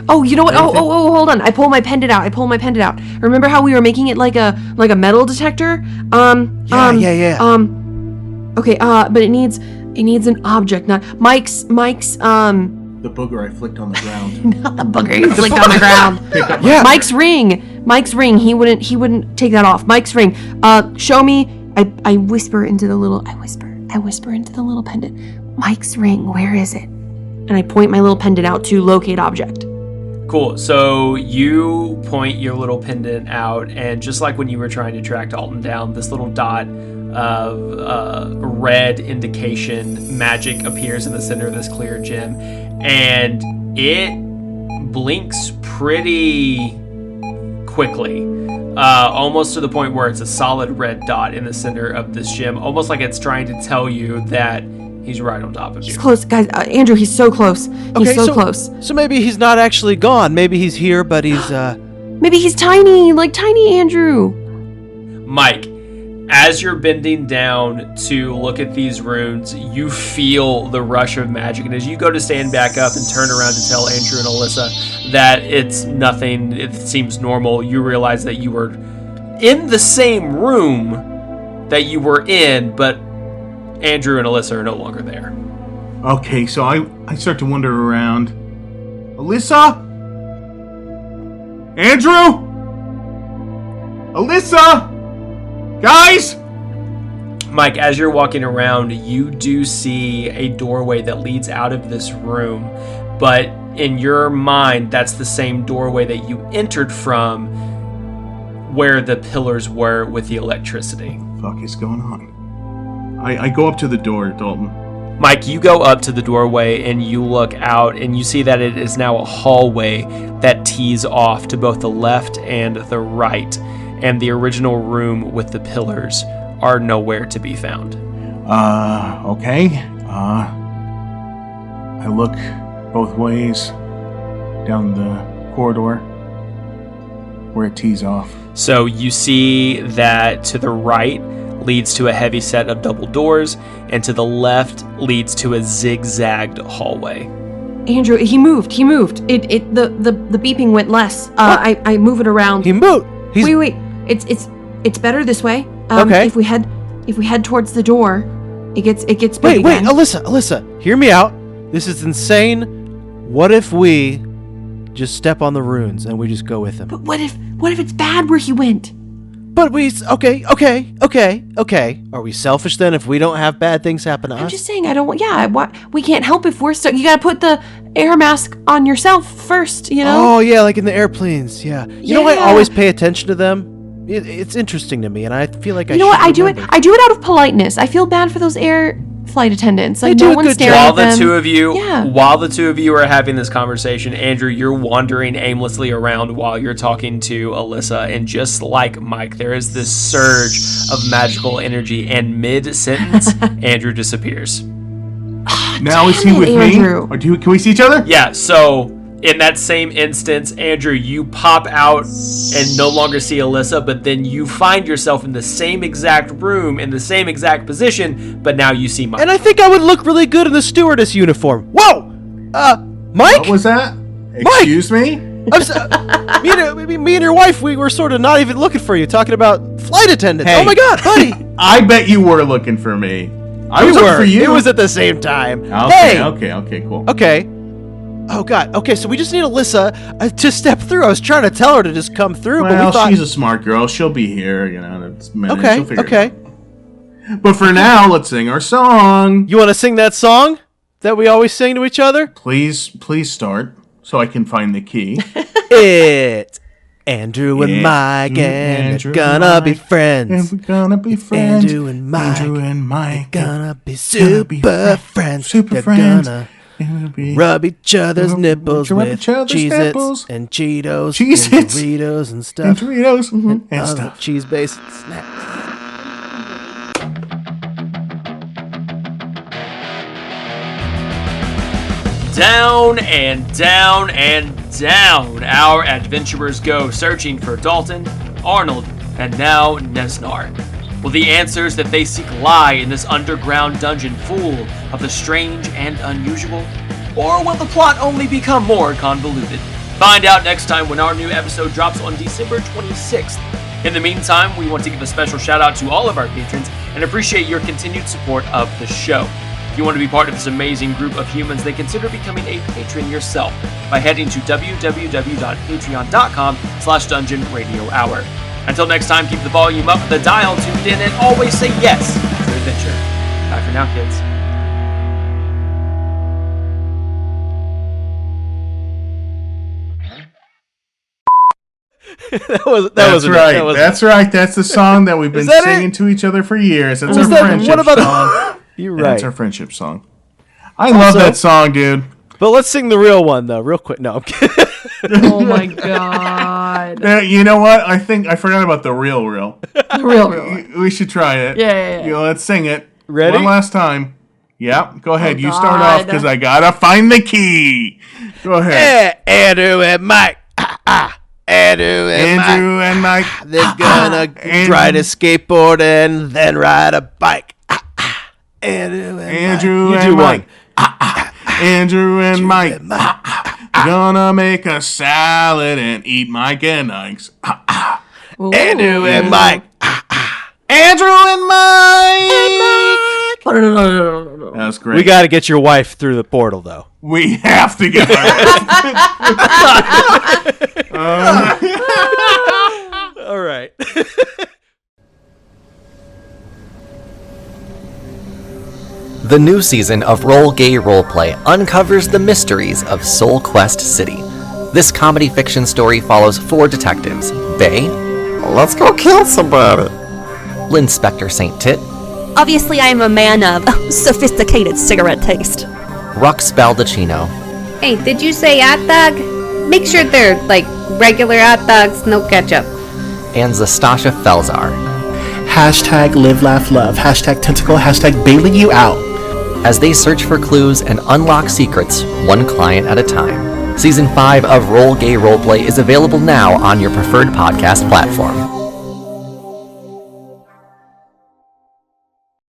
Oh, you know what? Oh, hold on. I pull my pendant out. Remember how we were making it like a metal detector? Yeah. Okay, but it needs an object, not Mike's The booger I flicked on the ground. not the booger you flicked on the ground. Yeah. Mike's ring. He wouldn't take that off. Mike's ring. Show me. I whisper into the little pendant. Mike's ring, where is it? And I point my little pendant out to locate object. Cool. So you point your little pendant out, and just like when you were trying to track Dalton down, this little dot of red indication magic appears in the center of this clear gem, and it blinks pretty quickly, almost to the point where it's a solid red dot in the center of this gem, almost like it's trying to tell you that he's right on top of you. He's close, guys. Andrew, he's so close. He's so close. So maybe he's not actually gone. Maybe he's here, but he's Maybe he's tiny, like tiny Andrew. Mike, as you're bending down to look at these runes, you feel the rush of magic, and as you go to stand back up and turn around to tell Andrew and Alissa that it's nothing, it seems normal, you realize that you were in the same room that you were in, but Andrew and Alissa are no longer there. Okay, so I start to wander around. Alissa? Andrew? Alissa? Guys? Mike, as you're walking around, you do see a doorway that leads out of this room, but in your mind, that's the same doorway that you entered from, where the pillars were with the electricity. Fuck is going on? I go up to the door, Dalton. Mike, you go up to the doorway and you look out and you see that it is now a hallway that tees off to both the left and the right, and the original room with the pillars are nowhere to be found. Okay. I look both ways down the corridor where it tees off. So you see that to the right leads to a heavy set of double doors, and to the left leads to a zigzagged hallway. Andrew, he moved. The beeping went less. I move it around. He moved. Wait. It's better this way. Okay. If we head towards the door, it gets big Wait, again. Alissa, hear me out. This is insane. What if we just step on the runes and we just go with him? But what if it's bad where he went? But okay. Are we selfish then if we don't have bad things happen to us? I'm just saying I don't want. Yeah, we can't help if we're stuck. You gotta put the air mask on yourself first. You know. Oh yeah, like in the airplanes. Yeah. You know, I always pay attention to them. It's interesting to me, and I feel like I. You know what? I do it out of politeness. I feel bad for those air flight attendants. Like no one's staring While at them. While the two of you are having this conversation, Andrew, you're wandering aimlessly around while you're talking to Alissa, and just like Mike, there is this surge of magical energy, and mid-sentence, Andrew disappears. Now is he with Andrew. me? Or can we see each other? Yeah, so in that same instance, Andrew, you pop out and no longer see Alissa, but then you find yourself in the same exact room, in the same exact position, but now you see Mike. And I think I would look really good in the stewardess uniform. Whoa! Mike? What was that? Excuse me? Me and your wife, we were sort of not even looking for you, talking about flight attendants. Hey. Oh my god, buddy! I bet you were looking for me. I was looking for you. It was at the same time. Okay, Hey! okay, cool. Okay. Oh god. Okay, so we just need Alissa to step through. I was trying to tell her to just come through, but Well, we thought she's a smart girl. She'll be here, in a minute. Okay, She'll figure okay. it out. But for now, let's sing our song. You want to sing that song that we always sing to each other? Please start so I can find the key. It's Andrew and Mike, and Andrew they're and gonna Mike, be friends. And we're gonna be friends. Andrew and Mike, They're gonna be super friends. Super They're friends. gonna And we'll be rub each other's nipples rub with each other's Cheez-Its nipples. and Cheetos Cheez-Its. and Doritos and and stuff. Doritos and Other stuff. cheese-based snacks. Down and down and down our adventurers go, searching for Dalton, Arnold, and now Neznar. Will the answers that they seek lie in this underground dungeon full of the strange and unusual? Or will the plot only become more convoluted? Find out next time when our new episode drops on December 26th. In the meantime, we want to give a special shout out to all of our patrons and appreciate your continued support of the show. If you want to be part of this amazing group of humans, then consider becoming a patron yourself by heading to www.patreon.com/dungeonradiohour. Until next time, keep the volume up, the dial tuned in, and always say yes to adventure. Bye for now, kids. That's right. That's the song that we've been singing to each other for years. That's our friendship song. You're right. That's our friendship song. I love that song, dude. But let's sing the real one, though, real quick. No, I'm kidding. Oh my god. You know what? I think I forgot about the real. The real. We should try it. Yeah. Let's sing it. Ready? One last time. Yeah, go ahead. You start God. off because I gotta find the key. Go ahead. Andrew and Mike. Andrew and Mike. They're gonna ride a skateboard and then ride a bike. Andrew and Mike. Andrew and Mike. Gonna make a salad and eat Mike and Ike's. Andrew and Mike. Andrew and Mike. No. That was great. We got to get your wife through the portal, though. We have to get her. All right. The new season of Roll Gay Roleplay uncovers the mysteries of Soul Quest City. This comedy fiction story follows 4 detectives. Bay, let's go kill somebody. Linspector St. Tit, Obviously, I'm a man of sophisticated cigarette taste. Rux Baldacchino, Hey, did you say hot dog? Make sure they're, regular hot dogs, no ketchup. and Zastasha Felzar. Hashtag live, laugh, love. Hashtag tentacle. Hashtag bailing you out. As they search for clues and unlock secrets, one client at a time. Season 5 of Roll Gay Roleplay is available now on your preferred podcast platform.